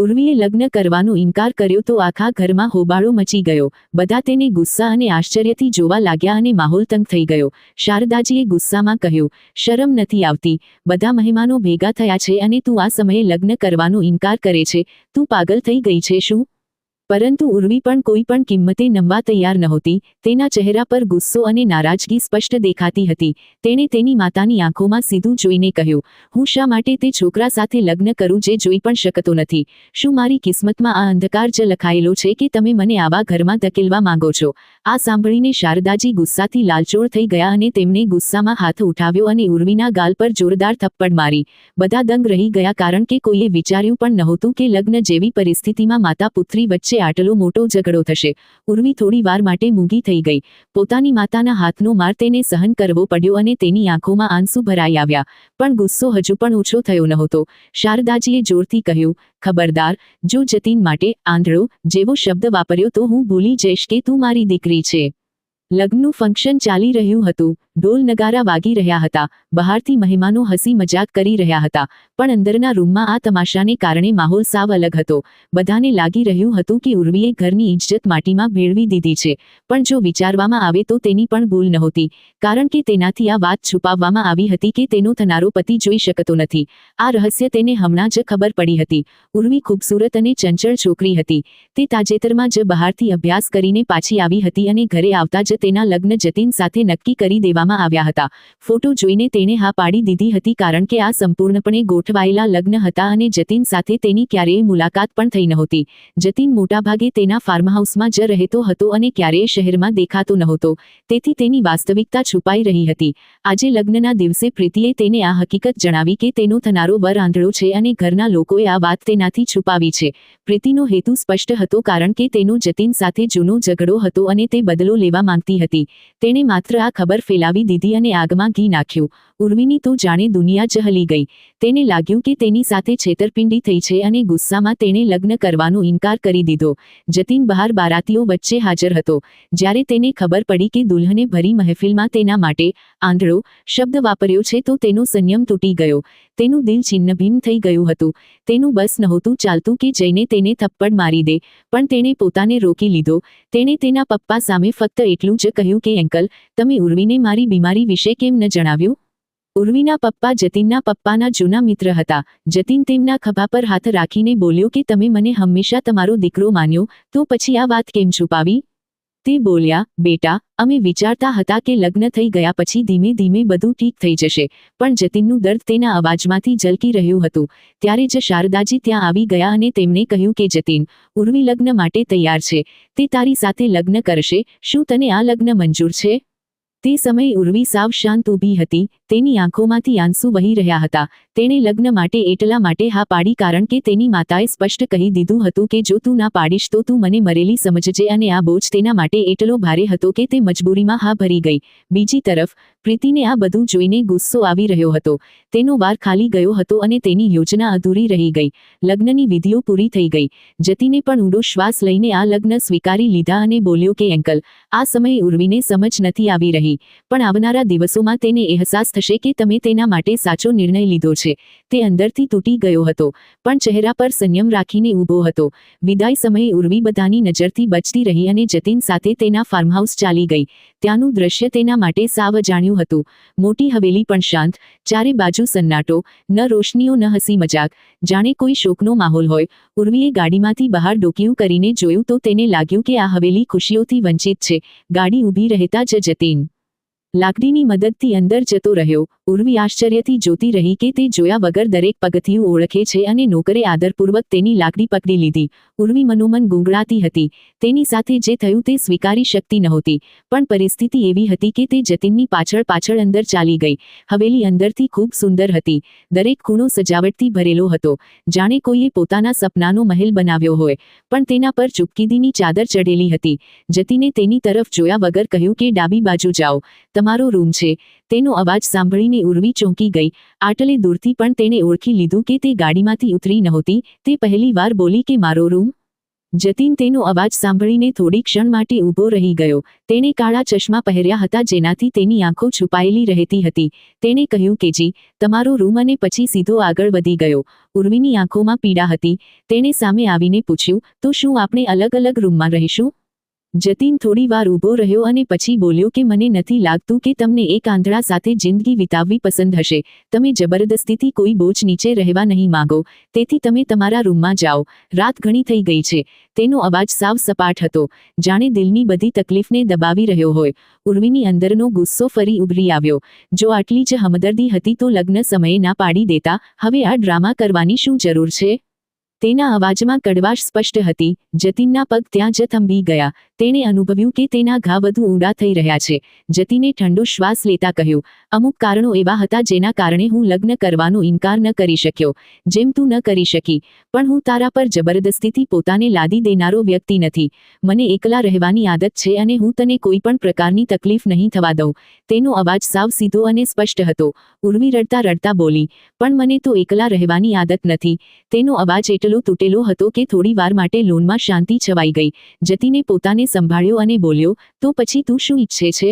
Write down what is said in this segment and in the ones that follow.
ઉર્વીએ લગ્ન કરવાનો ઇનકાર કર્યો તો આખા ઘરમાં હોબાળો મચી ગયો. બધા તેને ગુસ્સા અને આશ્ચર્યથી જોવા લાગ્યા અને માહોલ તંગ થઈ ગયો. શારદાજીએ ગુસ્સામાં કહ્યું, શરમ નથી આવતી? બધા મહેમાનો ભેગા થયા છે અને તું આ સમયે લગ્ન કરવાનો ઇનકાર કરે છે? તું પાગલ થઈ ગઈ છે શું? પરંતુ ઉર્વી પણ કોઈ પણ કિંમતે નમવા તૈયાર નહોતી. તેના ચહેરા પર ગુસ્સો અને નારાજગી સ્પષ્ટ દેખાતી હતી. તેણે તેની માતાની આંખોમાં સીધું જોઈને કહ્યું, હું શા માટે તે છોકરા સાથે લગ્ન કરું જે જોઈ પણ શકતો નથી? શું મારી કિસ્મતમાં આ અંધકાર જ લખાયેલો છે કે તમે મને આવા ઘરમાં ધકેલવા માંગો છો? આ સાંભળીને શારદાજી ગુસ્સાથી લાલચોળ થઈ ગયા અને તેમણે ગુસ્સામાં હાથ ઉઠાવ્યો અને ઉર્વીના ગાલ પર જોરદાર થપ્પડ મારી. બધા દંગ રહી ગયા કારણ કે કોઈએ વિચાર્યું પણ નહોતું કે લગ્ન જેવી પરિસ્થિતિમાં માતા પુત્રી વચ્ચે આટલો મોટો ઝઘડો થશે. ઉર્વી થોડી વાર માટે મૂંગી થઈ ગઈ. પોતાની માતાના હાથનો માર તેને સહન કરવો પડ્યો અને તેની આંખોમાં આંસુ ભરાઈ આવ્યા. પણ ગુસ્સો હજુ પણ ઓછો થયો નહોતો. શારદાજીએ જોરથી કહ્યું, ખબરદાર, જો જતીન માટે આંધળો જેવો શબ્દ વાપર્યો તો હું ભૂલી જઈશ કે તું મારી દીકરી છે. લગ્નનું ફંક્શન ચાલી રહ્યું હતું. ઢોલ નગારા વાગી રહ્યા હતા. બહારથી મહેમાનો હસી મજાક કરી રહ્યા હતા. પણ અંદરના રૂમમાં આ તમાશાને કારણે માહોલ સાવ અલગ હતો. બધાને લાગી રહ્યું હતું કે ઉર્વીએ ઘરની ઇજ્જત માટીમાં ભેળવી દીધી છે. પણ જો વિચારવામાં આવે તો તેની પણ ભૂલ નહોતી. કારણ કે તેનાથી આ વાત છુપાવવામાં આવી હતી કે તેનો થનારો પતિ જોઈ શકતો નથી. આ રહસ્ય તેને હમણાં જ ખબર પડી હતી. ઉર્વી ખૂબસૂરત અને ચંચળ છોકરી હતી. તે તાજેતરમાં જ બહારથી અભ્યાસ કરીને પાછી આવી હતી અને ઘરે આવતા જ તેના લગ્ન જતીન સાથે નક્કી કરી દેવામાં આવ્યા હતા. ફોટો જોઈને તેણે હા પાડી દીધી હતી કારણ કે આ સંપૂર્ણપણે ગોઠવાયેલા લગ્ન હતા અને જતીન સાથે તેની ક્યારેય મુલાકાત પણ થઈ નહોતી. જતીન મોટાભાગે તેના ફાર્મહાઉસમાં જ રહેતો હતો અને ક્યારેય શહેરમાં દેખાતો નહોતો. તેથી તેની વાસ્તવિકતા છુપાઈ રહી હતી. આજે લગ્નના દિવસે પ્રીતિએ તેને આ હકીકત જણાવી કે તેનો થનારો વર આંધળો છે અને ઘરના લોકોએ આ વાત તેનાથી છુપાવી છે. પ્રીતિનો હેતુ સ્પષ્ટ હતો કારણ કે તેનો જતીન સાથે જૂનો ઝઘડો હતો અને તે બદલો લેવા માંગતી હતી. તેણે માત્ર આ ખબર ફેલાવી દીધી અને આગમાં ઘી નાખ્યું. ઉર્વીની તો જાણે દુનિયા જ હલી ગઈ. તેને લાગ્યું કે તેની સાથે છેતરપિંડી થઈ છે અને ગુસ્સામાં તેણે લગ્ન કરવાનો ઇનકાર કરી દીધો. જતીન બહાર બારાતીઓ વચ્ચે હાજર હતો. જ્યારે તેને ખબર પડી કે દુલ્હને ભરી મહેફિલમાં તેના માટે આંધળો શબ્દ વાપર્યો છે તો તેનો સંયમ તૂટી ગયો. તેનું દિલ છિન્નભિન્ન થઈ ગયું હતું. તેનું બસ નહોતું ચાલતું કે જઈને તેને થપ્પડ મારી દે. પણ તેણે પોતાને રોકી લીધો. તેણે તેના પપ્પા સામે ફક્ત એટલું જ કહ્યું કે અંકલ, તમે ઉર્વીને મારી બીમારી વિશે કેમ ન જણાવ્યું? ઉર્વીના પપ્પા જતીનના પપ્પાના જૂના મિત્ર હતા. જતીન તેમના ખભા પર હાથ રાખીને બોલ્યો કે તમે મને હંમેશા તમારો દીકરો માન્યો, તો પછી આ વાત કેમ છુપાવી? તે બોલ્યા, બેટા, અમે વિચારતા હતા કે લગ્ન થઈ ગયા પછી ધીમે ધીમે બધું ઠીક થઈ જશે. પણ જતીનનું દર્દ તેના અવાજમાંથી ઝલકી રહ્યું હતું. ત્યારે જ શારદાજી ત્યાં આવી ગયા અને તેમણે કહ્યું કે જતીન, ઉર્વી લગ્ન માટે તૈયાર છે. તે તારી સાથે લગ્ન કરશે. શું તને આ લગ્ન મંજૂર છે? તે સમયે ઉર્વી સાવ શાંત ઊભી હતી. તેની આંખોમાંથી આંસુ વહી રહ્યા હતા. તેણે લગ્ન માટે એટલા માટે હા પાડી કારણ કે તેની માતાએ સ્પષ્ટ કહી દીધું હતું કે જો તું ના પાડીશ તો તું મને મરેલી સમજજે અને આ બોજ તેના માટે એટલો ભારે હતો કે તે મજબૂરીમાં હા ભરી ગઈ. બીજી તરફ પ્રીતિને આ બધું જોઈને ગુસ્સો આવી રહ્યો હતો. તેનો વાર ખાલી ગયો હતો અને તેની યોજના અધૂરી રહી ગઈ. લગ્નની વિધિઓ પૂરી થઈ ગઈ. જતીને પણ ઊંડો શ્વાસ લઈને આ લગ્ન સ્વીકારી લીધા અને બોલ્યો કે અંકલ, આ સમયે ઉર્વીને સમજ નથી આવી રહી. પણ આવનારા દિવસોમાં તેને અહેસાસ થશે કે તમે તેના માટે સાચો નિર્ણય લીધો છે. તે અંદરથી તૂટી ગયો હતો. પણ ચહેરા પર સંયમ રાખીને ઊભો હતો. વિદાય સમયે ઉર્વી બધાની નજરથી બચતી રહી અને જતીન સાથે તેના ફાર્મહાઉસ ચાલી ગઈ. ત્યાંનું દ્રશ્ય તેના માટે સાવ અજાણ્યું હતું. મોટી હવેલી પણ શાંત. ચારે બાજુ સન્નાટો. ન રોશનીઓ ન હસી મજાક. જાણે કોઈ શોકનો માહોલ હોય. ઉર્વીએ ગાડીમાંથી બહાર ડોકિયું કરીને જોયું તો તેને લાગ્યું કે આ હવેલી ખુશીઓથી વંચિત છે. ગાડી ઊભી રહેતા જ જતીન લાકડીની મદદથી અંદર જતો રહ્યો. ઉર્વી આશ્ચર્યથી જોતી રહી કે તે જોયા વગર દરેક પગથિયું ઓળખે છે અને નોકરે આદરપૂર્વક તેની લાકડી પકડી લીધી. ઉર્વી મનોમન ગુંગળાતી હતી. તેની સાથે જે થયું તે સ્વીકારી શકતી નહોતી. પણ પરિસ્થિતિ એવી હતી કે તે જતીનની પાછળ પાછળ અંદર ચાલી ગઈ. હવેલી અંદરથી ખૂબ સુંદર હતી. દરેક ખૂણો સજાવટથી ભરેલો હતો. જાણે કોઈએ પોતાના સપનાનો મહેલ બનાવ્યો હોય. પણ તેના પર ચૂપકીદીની ચાદર ચઢેલી હતી. જતીને તેની તરફ જોયા વગર કહ્યું કે ડાબી બાજુ જાઓ. તમારો રૂમ છે. તેનો અવાજ સાંભળીને ઉર્વી ચોંકી ગઈ. આટલે દૂરથી પણ તેણે ઓળખી લીધું કે તે ગાડીમાંથી ઉતરી નહોતી. તે પહેલી વાર બોલી કે મારો રૂમ. જતીન તેનો અવાજ સાંભળીને થોડી ક્ષણ માટે ઊભો રહી ગયો. તેણે કાળા ચશ્મા પહેર્યા હતા જેનાથી તેની આંખો છુપાયેલી રહેતી હતી. તેણે કહ્યું કે જી, તમારો રૂમ, અને પછી સીધો આગળ વધી ગયો. ઉર્વીની આંખોમાં પીડા હતી. તેણે સામે આવીને પૂછ્યું, તો શું આપણે અલગ અલગ રૂમમાં રહીશું? જતીન થોડી વાર ઊભો રહ્યો અને પછી બોલ્યો કે મને નથી લાગતું કે તમને એક આંધળા સાથે જિંદગી વિતાવવી પસંદ હશે. તમે જબરદસ્તીથી કોઈ બોજ નીચે રહેવા નહીં માંગો, તેથી તમે તમારા રૂમમાં જાઓ. રાત ઘણી થઈ ગઈ છે. તેનો અવાજ સાવ સપાટ હતો, જાણે દિલની બધી તકલીફને દબાવી રહ્યો હોય. ઉર્વીની અંદરનો ગુસ્સો ફરી ઉભરી આવ્યો. જો આટલી જ હમદર્દી હતી તો લગ્ન સમયે ના પાડી દેતા. હવે આ ડ્રામા કરવાની શું જરૂર છે? તેના અવાજમાં કડવાશ સ્પષ્ટ હતી. જતીનના પગ ત્યાં જ થંભી ગયા. તેણે અનુભવ્યું કે તેના ઘા વધુ ઊંડા થઈ રહ્યા છે. જતીને ઠંડો શ્વાસ લેતા કહ્યું, અમુક કારણો એવા હતા જેના કારણે હું લગ્ન કરવાનો ઇનકાર ન કરી શક્યો, જેમ તું ન કરી શકી. પણ હું તારા પર જબરદસ્તીથી પોતાને લાદી દેનારો વ્યક્તિ નથી. મને એકલા રહેવાની આદત છે અને હું તને કોઈ પણ પ્રકારની તકલીફ નહીં થવા દઉં. તેનો અવાજ સાવ સીધો અને સ્પષ્ટ હતો. ઉર્વી રડતા રડતા બોલી, પણ મને તો એકલા રહેવાની આદત નથી. તેનો અવાજ એટલો તૂટેલો હતો કે થોડી વાર માટે લોનમાં શાંતિ છવાઈ ગઈ. જતીને પોતાને સંભાળ્યો અને બોલ્યો, તો પછી તું શું ઈચ્છે છે?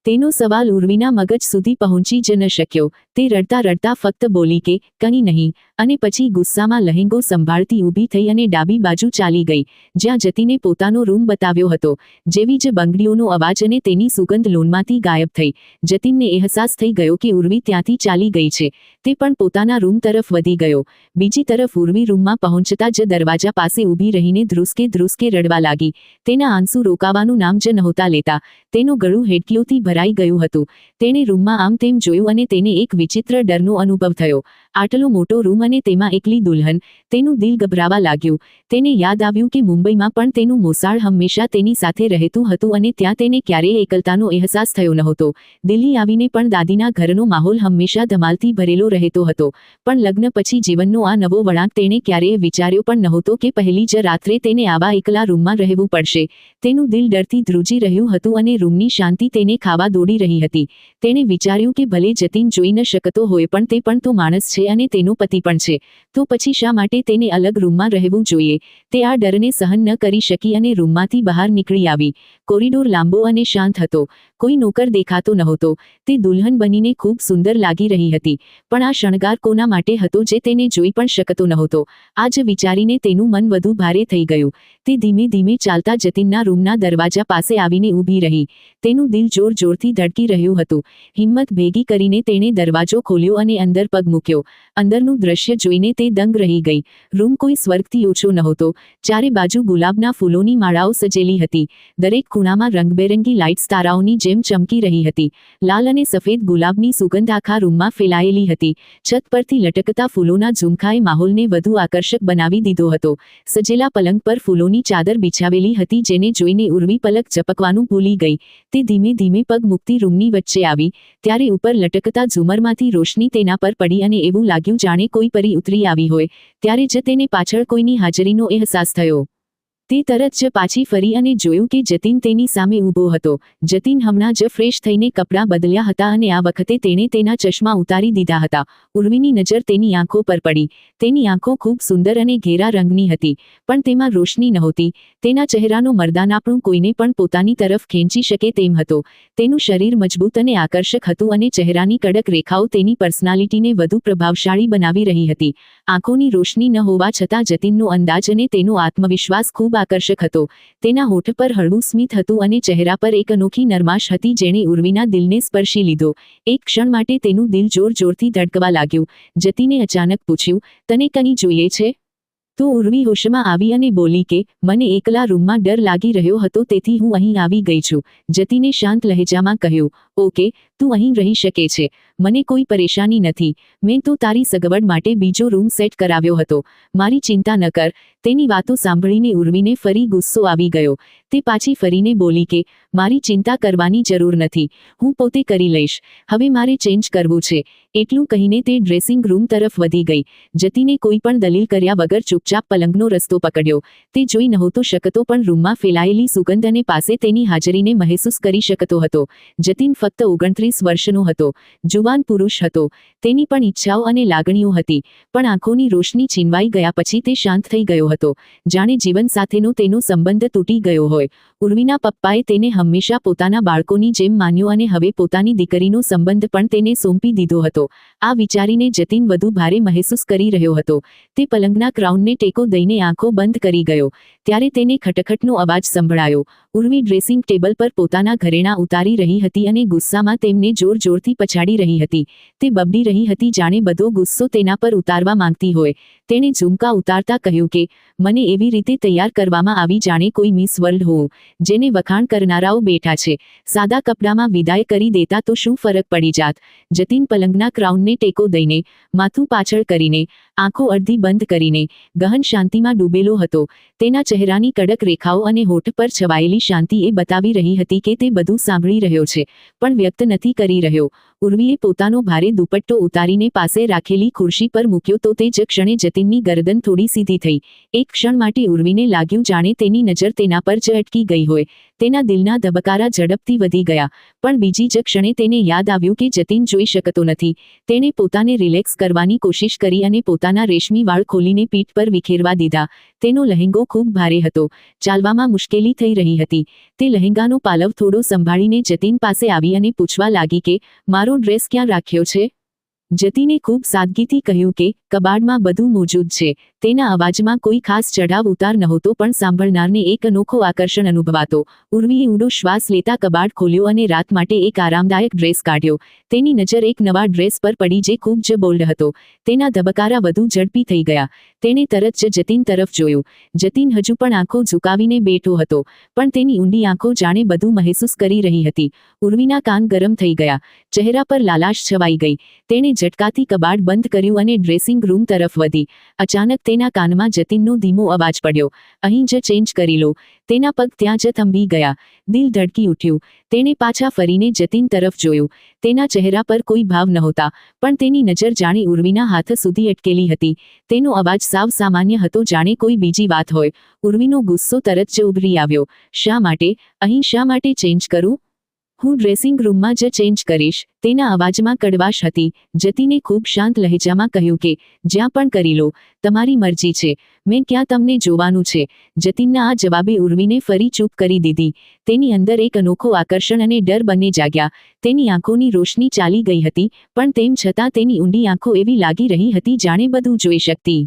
તેનો સવાલ ઉર્વીના મગજ સુધી પહોંચી જ ન શક્યો. તે રડતા રડતા ફક્ત બોલી કે કંઈ નહીં, અને પછી ગુસ્સામાં લહેંગો સંભાળતી ઊભી થઈ અને ડાબી બાજુ ચાલી ગઈ, જ્યાં જતીને પોતાનો રૂમ બતાવ્યો હતો. જેવી જ બંગડીઓનો અવાજ અને તેની સુગંધ લોનમાંથી ગાયબ થઈ. જતીનને અહેસાસ થઈ ગયો કે ઉર્વી ત્યાંથી ચાલી ગઈ છે. તે પણ પોતાના રૂમ તરફ વધી ગયો. બીજી તરફ ઉર્વી રૂમમાં પહોંચતા જ દરવાજા પાસે ઊભી રહીને ધ્રુસકે ધ્રુસકે રડવા લાગી. તેના આંસુ રોકાવાનું નામ જ નહોતા લેતા. તેનું ગળું હેડકીઓથી ભરાઈ ગયું હતું. તેણે રૂમમાં આમ તેમ જોયું અને તેને એક વિચિત્ર ડરનો અનુભવ થયો. આટલો મોટો રૂમ અને તેમાં એકલી દુલ્હન. તેનું દિલ ગભરાવા લાગ્યું. તેને યાદ આવ્યું કે મુંબઈમાં પણ તેનું મોસાળ હંમેશા તેની સાથે રહેતું હતું અને ત્યાં તેને ક્યારેય એકલતાનો અહેસાસ થયો નહોતો. દિલ્હી આવીને પણ દાદીના ઘરનો માહોલ હંમેશા ધમાલથી ભરેલો રહેતો હતો. પણ લગ્ન પછી જીવનનો આ નવો વળાંક તેણે ક્યારેય વિચાર્યો પણ નહોતો કે પહેલી જ રાત્રે તેને આવા એકલા રૂમમાં રહેવું પડશે. તેનું દિલ ડરથી ધ્રુજી રહ્યું હતું અને રૂમની શાંતિ તેને ખાવા દોડી રહી હતી. તેણે વિચાર્યું કે ભલે જતીન જોઈ ન શકતો હોય પણ તે પણ તો માણસ છે અને તેનો પતિ પણ છે. તો પછી શા માટે તેને અલગ રૂમમાં રહેવું જોઈએ? તે આ ડરને સહન ન કરી શકી અને રૂમમાંથી બહાર નીકળી આવી. કોરિડોર લાંબો અને શાંત હતો. કોઈ નોકર દેખાતો નહોતો. તે દુલ્હન બનીને ખૂબ સુંદર લાગી રહી હતી. પણ આ શણગાર કોના માટે હતો જે તેને જોઈ પણ શકતો નહોતો? આ જ વિચારીને તેનું મન વધુ ભારે થઈ ગયું. તે ધીમે ધીમે ચાલતા જતીનના રૂમના દરવાજા પાસે આવીને ઊભી રહી. તેનું દિલ જોર જોરથી ધડકી રહ્યું હતું. હિંમત ભેગી કરીને તેણે દરવાજો ખોલ્યો અને અંદર પગ મૂક્યો. અંદરનું દ્રશ્ય જોઈને તે દંગ રહી ગઈ. રૂમ કોઈ સ્વર્ગથી ઓછો નહોતો. ચારે બાજુ ગુલાબના ફૂલોની માળાઓ સજેલી હતી. દરેક ખૂણામાં રંગબેરંગી લાઇટ્સ તારાઓની જેમ ચમકી રહી હતી. લાલ અને સફેદ ગુલાબની સુગંધ આખા રૂમમાં ફેલાયેલી હતી. છત પરથી લટકતા ફૂલોના ઝુમખાએ માહોલને વધુ આકર્ષક બનાવી દીધો હતો. સજેલા પલંગ પર ફૂલોની ચાદર બિછાવેલી હતી જેને જોઈને ઉર્વી પલક ઝપકવાનું ભૂલી ગઈ. તે ધીમે ધીમે પગ મૂકતી રૂમની વચ્ચે આવી. ત્યારે ઉપર લટકતા ઝુમરમાંથી રોશની તેના પર પડી અને એવું લાગ્યું જાણે કોઈ પરી ઉતરી આવી હોય. ત્યારે જ તેને પાછળ કોઈની હાજરીનો અહેસાસ થયો. તે તરત જ પાછી ફરી અને જોયું કે જતીન તેની સામે ઊભો હતો. જતીન હમણાં જ ફ્રેશ થઈને કપડાં બદલ્યા હતા અને આ વખતે તેણે તેના ચશ્મા ઉતારી દીધા હતા. ઉર્વીની નજર તેની આંખો પર પડી. તેની આંખો ખૂબ સુંદર અને ઘેરા રંગની હતી, પણ તેમાં રોશની નહોતી. તેના ચહેરાનો મર્દાનાપણું કોઈને પણ પોતાની તરફ ખેંચી શકે તેમ હતો. તેનું શરીર મજબૂત અને આકર્ષક હતું અને ચહેરાની કડક રેખાઓ તેની પર્સનાલિટીને વધુ પ્રભાવશાળી બનાવી રહી હતી. આંખોની રોશની ન હોવા છતાં જતીનનો અંદાજ અને તેનો આત્મવિશ્વાસ ખૂબ આકર્ષક હતો. તેના હોઠ પર હળવું સ્મિત હતું અને ચહેરા પર એક અનોખી નરમાશ હતી જેણે ઉર્વીના દિલને સ્પર્શી લીધો. એક ક્ષણ માટે તેનું દિલ જોર જોરથી ધડકવા લાગ્યું. જતીને અચાનક પૂછ્યું, તને કંઈ જોઈએ છે? તો ઉર્વી હોશમાં આવી અને બોલી કે મને એકલા રૂમમાં ડર લાગી રહ્યો હતો તેથી હું અહીં આવી ગઈ છું. જતીને શાંત લહેજામાં કહ્યું, ઓકે, તું અહીં રહી શકે છે. મને કોઈ પરેશાની નથી. મેં તો તારી સગવડ માટે બીજો રૂમ સેટ કરાવ્યો હતો. મારી ચિંતા ન કર. તેની વાતો સાંભળીને ઉર્વીને ફરી ગુસ્સો આવી ગયો. તે પાછી ફરીને બોલી કે મારી ચિંતા કરવાની જરૂર નથી. હું પોતે કરી લઈશ. હવે મારે ચેન્જ કરવું છે. એટલું કહીને તે ડ્રેસિંગ રૂમ તરફ વધી ગઈ. જતીને કોઈ પણ દલીલ કર્યા વગર ચૂપચાપ પલંગનો રસ્તો પકડ્યો. તે જોઈ નહોતો શકતો પણ રૂમમાં ફેલાયેલી સુગંધ અને પાસે તેની હાજરીને મહેસૂસ કરી શકતો હતો. જતીન ફક્ત 29 વર્ષનો હતો. જુવાન પુરુષ હતો. તેની પણ ઈચ્છાઓ અને લાગણીઓ હતી, પણ આંખોની રોશની છીનવાઈ ગયા પછી તે શાંત થઈ ગયો હતો, જાણે જીવન સાથેનો તેનો સંબંધ તૂટી ગયો હોય. ઉર્વીના પપ્પાએ તેને હંમેશા પોતાના બાળકોની જેમ માન્યો અને હવે પોતાની દીકરીનો સંબંધ પણ તેને સોંપી દીધો હતો. આ વિચારીને જતીન વધુ ભારે મહેસૂસ કરી રહ્યો હતો. તે પલંગના ક્રાઉનને ટેકો દઈને આંખો બંધ કરી ગયો. ત્યારે તેને ખટખટનો અવાજ સંભળાયો. ઉર્વી ડ્રેસિંગ ટેબલ પર પોતાના ઘરેણાં ઉતારી રહી હતી અને ગુસ્સામાં તેમને જોરથી પછાડી રહી હતી. તે બબડી રહી હતી જાણે બધો ગુસ્સો તેના પર ઉતારવા માંગતી હોય. તેણે ઝુમકા ઉતારતા કહ્યું કે મને એવી રીતે તૈયાર કરવામાં આવી જાણે કોઈ મિસ વર્લ્ડ હોઉં, જેને વખાણ કરનારાઓ બેઠા છે. સાદા કપડામાં વિદાય કરી દેતા તો શું ફરક પડી જાત. જતીન પલંગના ક્રાઉનને ટેકો દઈને, માથું પાછળ કરીને, આંખો અડધી બંધ કરીને, ગહન શાંતિમાં ડૂબેલો હતો. તેના ચહેરાની કડક રેખાઓ અને હોઠ પર છવાયેલી શાંતિ એ બતાવી રહી હતી કે તે બધું સાંભળી રહ્યો છે, પણ વ્યક્ત નથી કરી રહ્યો. ઉર્વીએ પોતાનો ભારે દુપટ્ટો ઉતારીને પાસે રાખેલી ખુરશી પર મૂક્યો તો તે જ ક્ષણે જતીનની ગરદન થોડી સીધી થઈ. એક ક્ષણ માટે ઉર્વીને લાગ્યું જાણે તેની નજર તેના પર જ અટકી ગઈ હોય. તેના દિલના ધબકારા ઝડપથી વધી ગયા, પણ બીજી જ ક્ષણે તેને યાદ આવ્યું કે જતીન જોઈ શકતો નથી. તેણે પોતાને રિલેક્સ કરવાની કોશિશ કરી અને પોતાના રેશમી વાળ ખોલીને પીઠ પર વિખેરવા દીધા. તેનો લહેંગો ખૂબ ભારે હતો. ચાલવામાં મુશ્કેલી થઈ રહી હતી. તે લહેંગાનો પાલવ થોડો સંભાળીને જતીન પાસે આવી અને પૂછવા લાગી કે મારો ડ્રેસ ક્યાં રાખ્યો છે? જતીને ખૂબ સાદગીથી કહ્યું કે કબાડમાં બધું મોજૂદ છે. તેના અવાજમાં કોઈ ખાસ ચઢાવ ઉતાર નહોતો, પણ સાંભળનારને એક અનોખો આકર્ષણ અનુભવાતો. ઉર્વીએ ઊંડો શ્વાસ લેતા કબાડ ખોલ્યો અને રાત માટે એક આરામદાયક ડ્રેસ કાઢ્યો. તેની નજર એક નવા ડ્રેસ પર પડી જે ખૂબ જ બોલ્ડ હતો. તેના ધબકારા વધુ ઝડપી થઈ ગયા. તેણે તરત જ જતીન તરફ જોયું. જતીન હજુ પણ આંખો ઝુકાવીને બેઠો હતો, પણ તેની ઊંડી આંખો જાણે બધું મહેસૂસ કરી રહી હતી. ઉર્વીના કાન ગરમ થઈ ગયા. ચહેરા પર લાલાશ છવાઈ ગઈ. તેણે ઝટકાથી કબાડ બંધ કર્યું અને ડ્રેસિંગ રૂમ તરફ વધી. અચાનક તેના કાનમાં જતીનનો ધીમો અવાજ પડ્યો, અહીં જ ચેન્જ કરી લો. તેના પગ ત્યાં જ થંભી ગયા. દિલ ધડકી ઉઠ્યું. તેણે પાછા ફરીને જતીન તરફ જોયું. તેના ચહેરા પર કોઈ ભાવ નહોતા, પણ તેની નજર જાણે ઉર્વીના હાથ સુધી અટકેલી હતી. તેનો અવાજ સાવ સામાન્ય હતો, જાણે કોઈ બીજી વાત હોય. ઉર્વીનો ગુસ્સો તરત જ ઉભરી આવ્યો. શા માટે? અહીં શા માટે ચેન્જ કરું? હું ડ્રેસિંગ રૂમમાં જ ચેન્જ કરીશ. તેના અવાજમાં કડવાશ હતી. જતીને ખૂબ શાંત લહેજામાં કહ્યું કે જ્યાં પણ કરી લો, તમારી મરજી છે. મેં ક્યાં તમને જોવાનું છે? જતીનના આ જવાબે ઉર્વીને ફરી ચૂપ કરી દીધી. તેની અંદર એક અનોખો આકર્ષણ અને ડર બંને જાગ્યા. તેની આંખોની રોશની ચાલી ગઈ હતી, પણ તેમ છતાં તેની ઊંડી આંખો એવી લાગી રહી હતી જાણે બધું જોઈ શકતી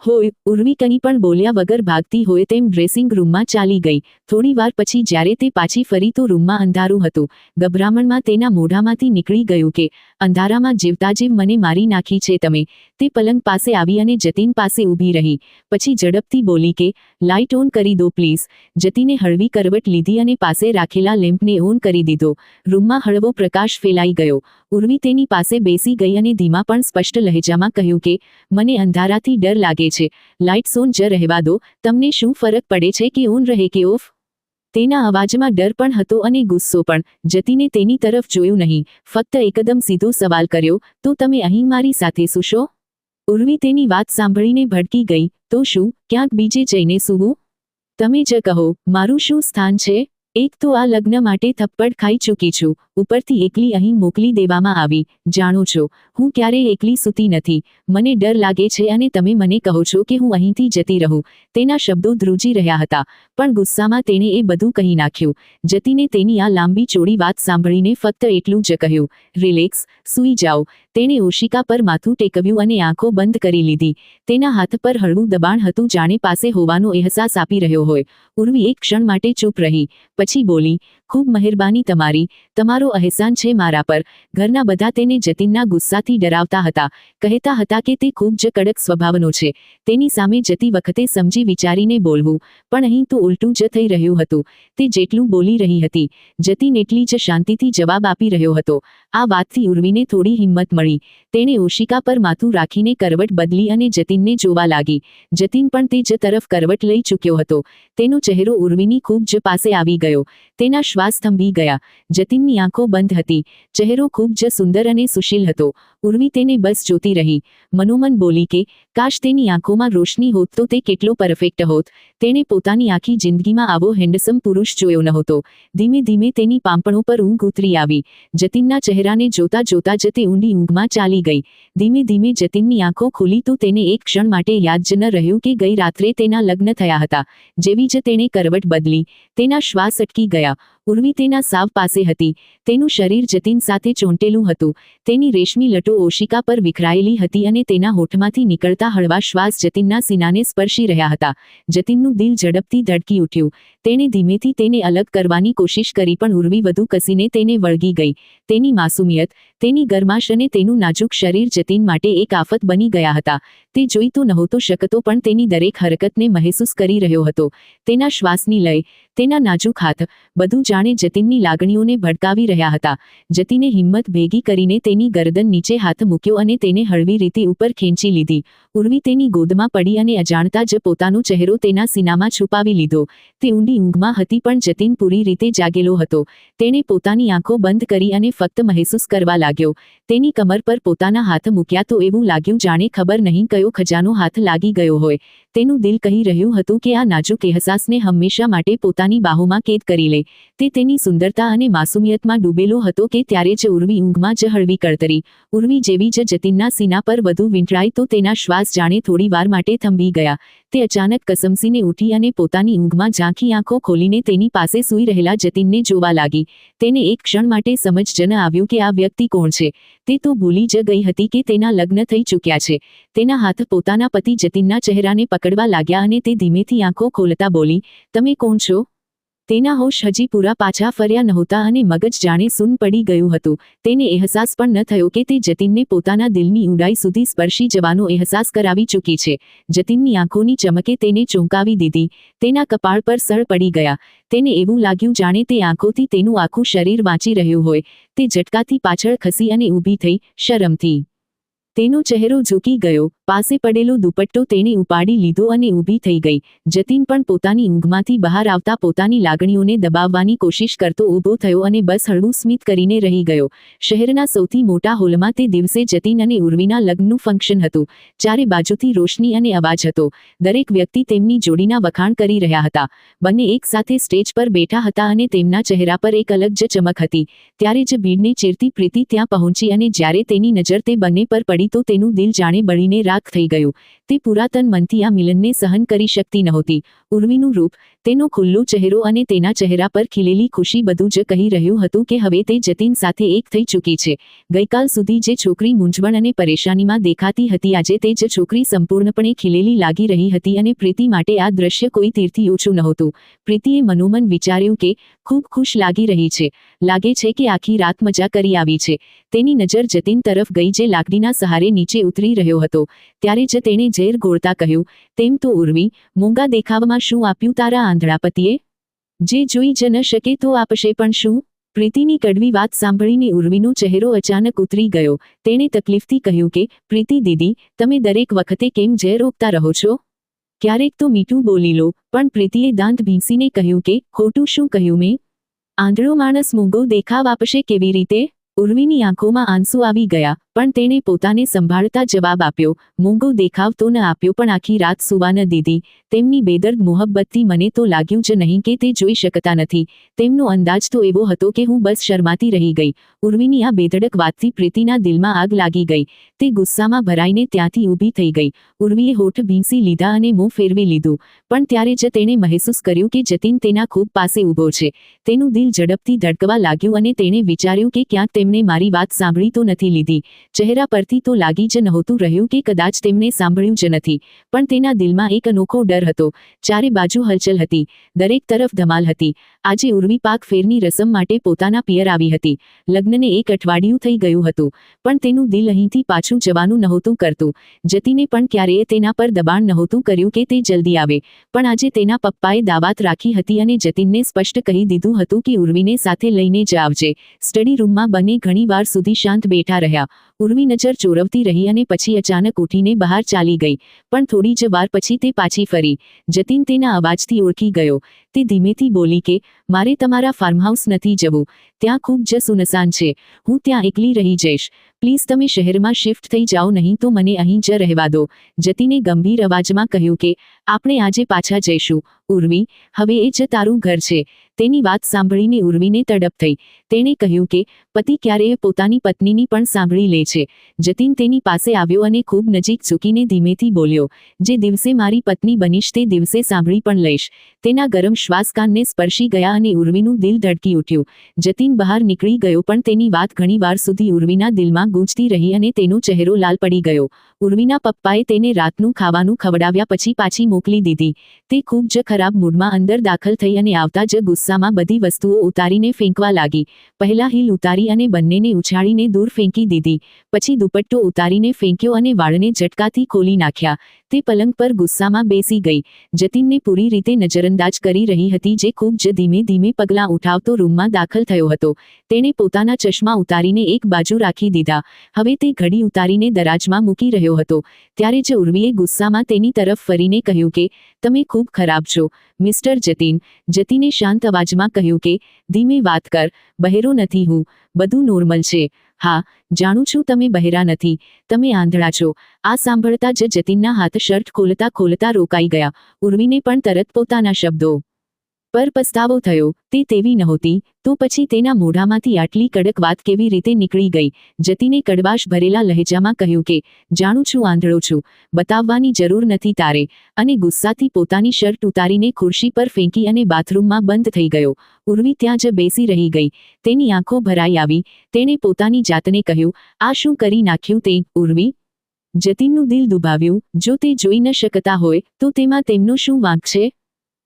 હોય. ઉર્વી કંઈ પણ બોલ્યા વગર ભાગતી હોય તેમ ડ્રેસિંગ રૂમમાં ચાલી ગઈ. થોડી વાર પછી જ્યારે તે પાછી ફરી તો રૂમમાં અંધારું હતું. ગભરામણમાં તેના મોઢામાંથી નીકળી ગયું કે અંધારામાં જીવતા જીવ મને મારી નાખી છે તમે. તે પલંગ પાસે આવી અને જતીન પાસે ઊભી રહી. પછી ઝડપથી બોલી કે લાઇટ ઓન કરી દો પ્લીઝ. જતીને હળવી કરવટ લીધી અને પાસે રાખેલા લેમ્પને ઓન કરી દીધો. રૂમમાં હળવો પ્રકાશ ફેલાઈ ગયો. ઉર્વી તેની પાસે બેસી ગઈ અને ધીમા પણ સ્પષ્ટ લહેજામાં કહ્યું કે મને અંધારાથી ડર લાગે છે. લાઇટ્સ ઓન જ રહેવા દો. તમને શું ફરક પડે છે કે ઓન રહે કે ઓફ? તેના અવાજમાં ડર પણ હતો અને ગુસ્સો પણ. જતીને તેની તરફ જોયું નહીં, ફક્ત એકદમ સીધો સવાલ કર્યો, તો તમે અહીં મારી સાથે સૂશો? ઉર્વી તેની વાત સાંભળીને ભડકી ગઈ. તો શું, ક્યાંક બીજે જઈને સૂવું? તમે જ કહો, મારું શું સ્થાન છે? એક તો આ લગ્ન માટે થપ્પડ ખાઈ ચૂકી છું, ઉપરથી એકલી અહીં મોકલી દેવામાં આવી. જાણો છો, હું ક્યારેય એકલી સૂતી નથી. મને ડર લાગે છે અને તમે મને કહો છો કે હું અહીંથી જતી રહું. તેના શબ્દો ધ્રુજી રહ્યા હતા, પણ ગુસ્સામાં તેણે એ બધું કહી નાખ્યું. જતીને તેની આ લાંબી ચોડી વાત સાંભળીને ફક્ત એટલું જ કહ્યું, રિલેક્સ, સૂઈ જાઓ. તેણે ઓશિકા પર માથું ટેકવ્યું અને આંખો બંધ કરી લીધી. તેના હાથ પર હળવું દબાણ હતું, જાણે પાસે હોવાનો અહેસાસ આપી રહ્યો હોય. ઉર્વી એક ક્ષણ માટે ચૂપ રહી. પછી બોલી, ખૂબ મહેરબાની તમારી. તમારો અહેસાન છે મારા પર. ઘરના બધા તેને જતીનના ગુસ્સાથી ડરાવતા હતા. કહેતા હતા કે તે ખૂબ જ કડક સ્વભાવનો છે. તેની સામે જતી વખતે સમજી વિચારીને બોલવું, પણ અહીં તો ઉલટું જ થઈ રહ્યું હતું. તે જેટલું બોલી રહી હતી, જતીન એટલી જ શાંતિથી જવાબ આપી રહ્યો હતો. આ વાતથી ઉર્વીને થોડી હિંમત મળી. તેણે ઓશિકા પર માથું રાખીને કરવટ બદલી અને જતીનને જોવા લાગી. જતીન પણ તે જ તરફ કરવટ લઈ ચૂક્યો હતો. તેનો ચહેરો ઉર્વીની ખૂબ જ પાસે આવી ગયો. તેના શ્વાસ થંભી ગયા. જતીનની આંખો બંધ હતી. ચહેરો ખૂબ જ સુંદર અને સુશીલ હતો. ઉર્વી તેને બસ જોતી રહી. મનોમન બોલી કે કાશ તેની આંખોમાં રોશની હોત તો તે કેટલો પરફેક્ટ હોત. તેણે પોતાની આખી જિંદગીમાં આવો હેન્ડસમ પુરુષ જોયો નહોતો. ધીમે ધીમે તેની પાંપણો પર ઊંઘ ઉતરી આવી. જતીનના ચહેરાને જોતા જોતા જ તે ઊંડી ઊંઘમાં ચાલી ગઈ. ધીમે ધીમે જતીનની આંખો ખુલી તો તેને એક ક્ષણ માટે યાદ જ ન રહ્યું કે ગઈ રાત્રે તેના લગ્ન થયા હતા. જેવી જ તેણે કરવટ બદલી, તેના શ્વાસ અટકી ગયા. ઉર્વી તેના સાવ પાસે હતી. તેનું શરીર જતીન સાથે ચોંટેલું હતું. તેની રેશમી લટો ઓશિકા પર વિખરાયેલી હતી અને તેના હોઠમાંથી નીકળતા હળવા શ્વાસ જતીનના સીનાને સ્પર્શી રહ્યા હતા. જતીનનું દિલ ઝડપથી ધડકી ઉઠ્યું. તેણે ધીમેથી તેને અલગ કરવાની કોશિશ કરી પણ ઉર્વી વધુ કસીને તેને વળગી ગઈ. તેની માસુમિયત, તેની ગરમાશ અને તેનું નાજુક શરીર જતીન માટે એક આફત બની ગયા હતા. તે જોઈ તો નહોતો શકતો પણ તેની દરેક હરકતને મહેસૂસ કરી રહ્યો હતો. તેના શ્વાસની લય, તેના નાજુક હાથ, બધું જાણે જતીનની લાગણીઓને ભડકાવી રહ્યા હતા. જતીને હિંમત ભેગી કરીને તેની ગરદન નીચે હાથ મૂક્યો અને તેને હળવી રીતે ઉપર ખેંચી લીધી. ઉર્વી તેની ગોદમાં પડી અને અજાણતા જ પોતાનો ચહેરો તેના સીનામાં છુપાવી લીધો. તે ઊંડી ઊંઘમાં હતી પણ જતીન પૂરી રીતે જાગેલો હતો. તેણે પોતાની આંખો બંધ કરી અને ફક્ત મહેસૂસ કરવા લાગ્યો. તેની કમર પર પોતાના હાથ મૂક્યા તો એવું લાગ્યું જાણે ખબર નહીં કયો ખજાનો હાથ લાગી ગયો હોય. તેનું દિલ કહી રહ્યું હતું કે આ નાજુક અહેસાસને હંમેશા માટે પોતાની બાહોમાં કેદ કરી લે. તે તેની સુંદરતા અને માસુમિયતમાં ડૂબેલો હતો કે ત્યારે જ ઉર્વી ઊંઘમાં જ હળવી કળતરી. ઉર્વી જેવી જ જતીનના સીના પર વધુ વીંટળાઈ તો તેના શ્વાસ જાણે થોડી વાર માટે થંભી ગયા. તે અચાનક કસમસીને ઉઠી અને પોતાની ઊંઘમાં ઝાંખી આંખો ખોલીને તેની પાસે સૂઈ રહેલા જતીનને જોવા લાગી. તેને એક ક્ષણ માટે સમજ જ ન આવ્યું કે આ વ્યક્તિ કોણ છે. તે તો ભૂલી જ ગઈ હતી કે તેના લગ્ન થઈ ચૂક્યા છે. તેના હાથ પોતાના પતિ જતીનના ચહેરાને પકડવા લાગ્યા અને તે ધીમેથી આંખો ખોલતા બોલી, "તમે કોણ છો?" તેના હોશ હજી પૂરા પાછા ફર્યા નહોતા અને મગજ જાણે સૂન પડી ગયું હતું. તેને અહેસાસ પણ ન થયો કે તે જતીનને પોતાના દિલની ઊંડાઈ સુધી સ્પર્શી જવાનો અહેસાસ કરાવી ચૂકી છે. જતીનની આંખોની ચમકે તેને ચોંકાવી દીધી. તેના કપાળ પર સળ પડી ગયા. તેને એવું લાગ્યું જાણે તે આંખોથી તેનું આખું શરીર વાંચી રહ્યું હોય. તે ઝટકાથી પાછળ ખસી અને ઊભી થઈ, શરમથી. તેનો ચહેરો ઝૂકી ગયો. પાસે પડેલો દુપટ્ટો તેણે ઉપાડી લીધો અને ઊભી થઈ ગઈ. જતીન પણ પોતાની ઊંઘમાંથી બહાર આવતા પોતાની લાગણીઓને દબાવવાની કોશિશ કરતો ઊભો થયો અને બસ હળવું સ્મિત કરીને રહી ગયો. શહેરના સૌથી મોટા હોલમાં તે દિવસે જતીન અને ઉર્વીના લગ્નનું ફંક્શન હતું. ચારે બાજુથી રોશની અને અવાજ હતો. દરેક વ્યક્તિ તેમની જોડીના વખાણ કરી રહ્યા હતા. બંને એક સાથે સ્ટેજ પર બેઠા હતા અને તેમના ચહેરા પર એક અલગ જ ચમક હતી. ત્યારે જ ભીડને ચીરતી પ્રીતિ ત્યાં પહોંચી અને જ્યારે તેની નજર તે બંને પર પડી તો તેનું દિલ જાણે બળીને રાખ થઈ ગયું. તે પુરાતન મનથી આ મિલનને સહન કરી શકતી નહોતી. ઉર્વીનું રૂપ, તેનો ખુલ્લો ચહેરો અને તેના ચહેરા પર ખીલેલી ખુશી બધું જ કહી રહ્યું હતું કે હવે તે જતીન સાથે એક થઈ ચૂકી છે. ગઈકાલ સુધી જે છોકરી મૂંઝવણ અને પરેશાનીમાં દેખાતી હતી આજે તે જ છોકરી સંપૂર્ણપણે ખીલેલી લાગી રહી હતી અને પ્રીતિ માટે આ દ્રશ્ય કોઈ તીરથી ઓછું નહોતું. પ્રીતિએ મનોમન વિચાર્યું કે ખૂબ ખુશ લાગી રહી છે. લાગે છે કે આખી રાત મજા કરી આવી છે. તેની નજર જતીન તરફ ગઈ જે લાકડીના સહારે નીચે ઉતરી રહ્યો હતો. ત્યારે જ તેણે ઝેર ઘોળતા કહ્યું, "તેમ તો ઉર્વી, મોંઘા દેખાવમાં શું આપ્યું તારા આંધળા પતિએ? જે જોઈ જ ન શકે તો આપશે પણ શું?" પ્રીતિની કડવી વાત સાંભળીને ઉર્વીનો ચહેરો અચાનક ઉતરી ગયો. તેણે તકલીફથી કહ્યું કે, "પ્રીતિ દીદી, તમે દરેક વખતે કેમ ઝેર ઓગતા રહો છો? ક્યારેક તો મીઠું બોલી લો." પણ પ્રીતિએ દાંત ભીંસીને કહ્યું કે, "ખોટું શું કહ્યું મેં? આંધળો માણસ મોંઘો દેખાવ આપશે કેવી રીતે?" ઉર્વીની આંખોમાં આંસુ આવી ગયા, પણ તેણે પોતાને સંભાળતા જવાબ આપ્યો, "મોંઘો દેખાવ તો ન આપ્યો પણ આખી રાત સૂવા ન દીધી. તેમની બેદર્દ મોહબ્બતથી મને તો લાગ્યું જ નહીં કે તે જોઈ શકતા નથી. તેમનો અંદાજ તો એવો હતો કે હું બસ શરમાતી રહી ગઈ." ઉર્વીની આ બેધડક વાતથી પ્રીતિના દિલમાં આગ લાગી ગઈ. તે ગુસ્સામાં ભરાઈને ત્યાંથી ઊભી થઈ ગઈ. ઉર્વીએ હોઠ ભીંસી લીધા અને મોં ફેરવી લીધું. પણ ત્યારે જ તેણે મહેસૂસ કર્યું કે જતીન તેના ખૂબ પાસે ઊભો છે. તેનું દિલ ઝડપથી ધડકવા લાગ્યું અને તેણે વિચાર્યું કે ક્યાંક તેમણે મારી વાત સાંભળી તો નથી લીધી. ચહેરા પરથી તો લાગી જ નહોતું રહ્યું કે કદાચ તેમણે સાંભળ્યું જ નથી. પણ તેના દિલમાં એક અનોખો ડર હતો. ચારે બાજુ હલચલ હતી. દરેક તરફ ધમાલ હતી. આજે ઉર્વી પાક ફેરની રસમ માટે પોતાના પિયર આવી હતી. લગ્નને એક અઠવાડિયું થઈ ગયું હતું. પણ તેનું દિલ અહીંથી પાછું જવાનું નહોતું કરતું. જતીને પણ ક્યારેય તેના પર દબાણ નહોતું કર્યું કે તે જલ્દી આવે. પણ આજે તેના પપ્પાએ દાવાત રાખી હતી અને જતીનને સ્પષ્ટ કહી દીધું હતું કે ઉર્વીને સાથે લઈને જ આવજે. સ્ટડી રૂમમાં બંને ઘણી વાર સુધી શાંત બેઠા રહ્યા. ઉર્વી નજર ચોરવતી રહી અને પછી અચાનક ઉઠીને બહાર ચાલી ગઈ. પણ થોડી જ વાર પછી તે પાછી ફરી. જતીન તેના અવાજથી ઓળખી ગયો. તે ધીમેથી બોલી કે મારે તમારા ફાર્મહાઉસ નથી જવું, ત્યાં ખૂબ જ સુનસાન છે, હું ત્યાં એકલી રહી જઈશ, પ્લીઝ તમે શહેરમાં શિફ્ટ થઈ જાઓ, નહીં તો મને અહીં જ રહેવા દો. જતીને ગંભીર અવાજમાં કહ્યું કે આપણે આજે પાછા જઈશું ઉર્વી, હવે એ જ તારું ઘર છે. તેની વાત સાંભળીને ઉર્વીને તડપ થઈ. તેણે કહ્યું કે પતિ ક્યારેય પોતાની પત્નીની પણ સાંભળી લે છે. જતીન તેની પાસે આવ્યો અને ખૂબ નજીક ઝૂકીને ધીમેથી બોલ્યો, જે દિવસે મારી પત્ની બનીશ તે દિવસે સાંભળી પણ લઈશ. તેના ગરમ શ્વાસ કાનને સ્પર્શી ગયા અને ઉર્વીનું દિલ ધડકી ઉઠ્યું. જતીન બહાર નીકળી ગયો, પણ તેની વાત ઘણી વાર સુધી ઉર્વીના દિલમાં ગૂંજતી રહી અને તેનો ચહેરો લાલ પડી ગયો. ઉર્વીના પપ્પાએ તેને રાતનું ખાવાનું ખવડાવ્યા પછી પાછી મોકલી દીધી. તે ખૂબ જ ખરાબ મૂડમાં અંદર દાખલ થઈ અને આવતા જ ગુસ્સામાં બધી વસ્તુઓ ઉતારીને ફેંકવા લાગી. પહેલા હીલ ઉતારી અને બંનેને ઉછાળીને દૂર ફેંકી દીધી, પછી દુપટ્ટો ઉતારીને ફેંક્યો અને વાળને ઝટકાથી ખોલી નાખ્યા. તે પલંગ પર ગુસ્સામાં બેસી ગઈ. જતીનને પૂરી રીતે નજરઅંદાજ કરી રહી હતી, જે ખૂબ જ ધીમે ધીમે પગલાં ઉઠાવતો રૂમમાં દાખલ થયો હતો. તેણે પોતાના ચશ્મા ઉતારીને એક બાજુ રાખી દીધા. હવે તે ઘડી ઉતારીને દરાજમાં મૂકી રહ્યો હતો. ત્યારે જ ઉર્વીએ ગુસ્સામાં તેની તરફ ફરીને કહ્યું કે તમે ખૂબ ખરાબ છો મિસ્ટર જતીન. જતીને શાંત અવાજમાં કહ્યું કે ધીમે વાત કર, બહેરો નથી હું, બધું નોર્મલ છે. હા, જાણું છું તમે બહેરા નથી, તમે આંધળા છો. આ સાંભળતા જ જતીનના હાથ શર્ટ ખોલતા ખોલતા રોકાઈ ગયા. ઉર્વીને પણ તરત પોતાના શબ્દો પર પસ્તાવો થયો. તે તેવી નહોતી, તો પછી તેના મોઢામાંથી આટલી કડક વાત કેવી રીતે નીકળી ગઈ? જતીને કડવાશ ભરેલા લહેજામાં કહ્યું કે જાણું છું આંધળો છું, બતાવવાની જરૂર નથી તારે. અને ગુસ્સાથી પોતાની શર્ટ ઉતારીને ખુરશી પર ફેંકી અને બાથરૂમમાં બંધ થઈ ગયો. ઉર્વી ત્યાં જ બેસી રહી ગઈ. તેની આંખો ભરાઈ આવી. તેણે પોતાની જાતને કહ્યું, આ શું કરી નાખ્યું તે, ઉર્વી? જતીનનું દિલ દુભાવ્યું. જો તે જોઈ ન શકતા હોય તો તેમાં તેમનો શું વાંક છે?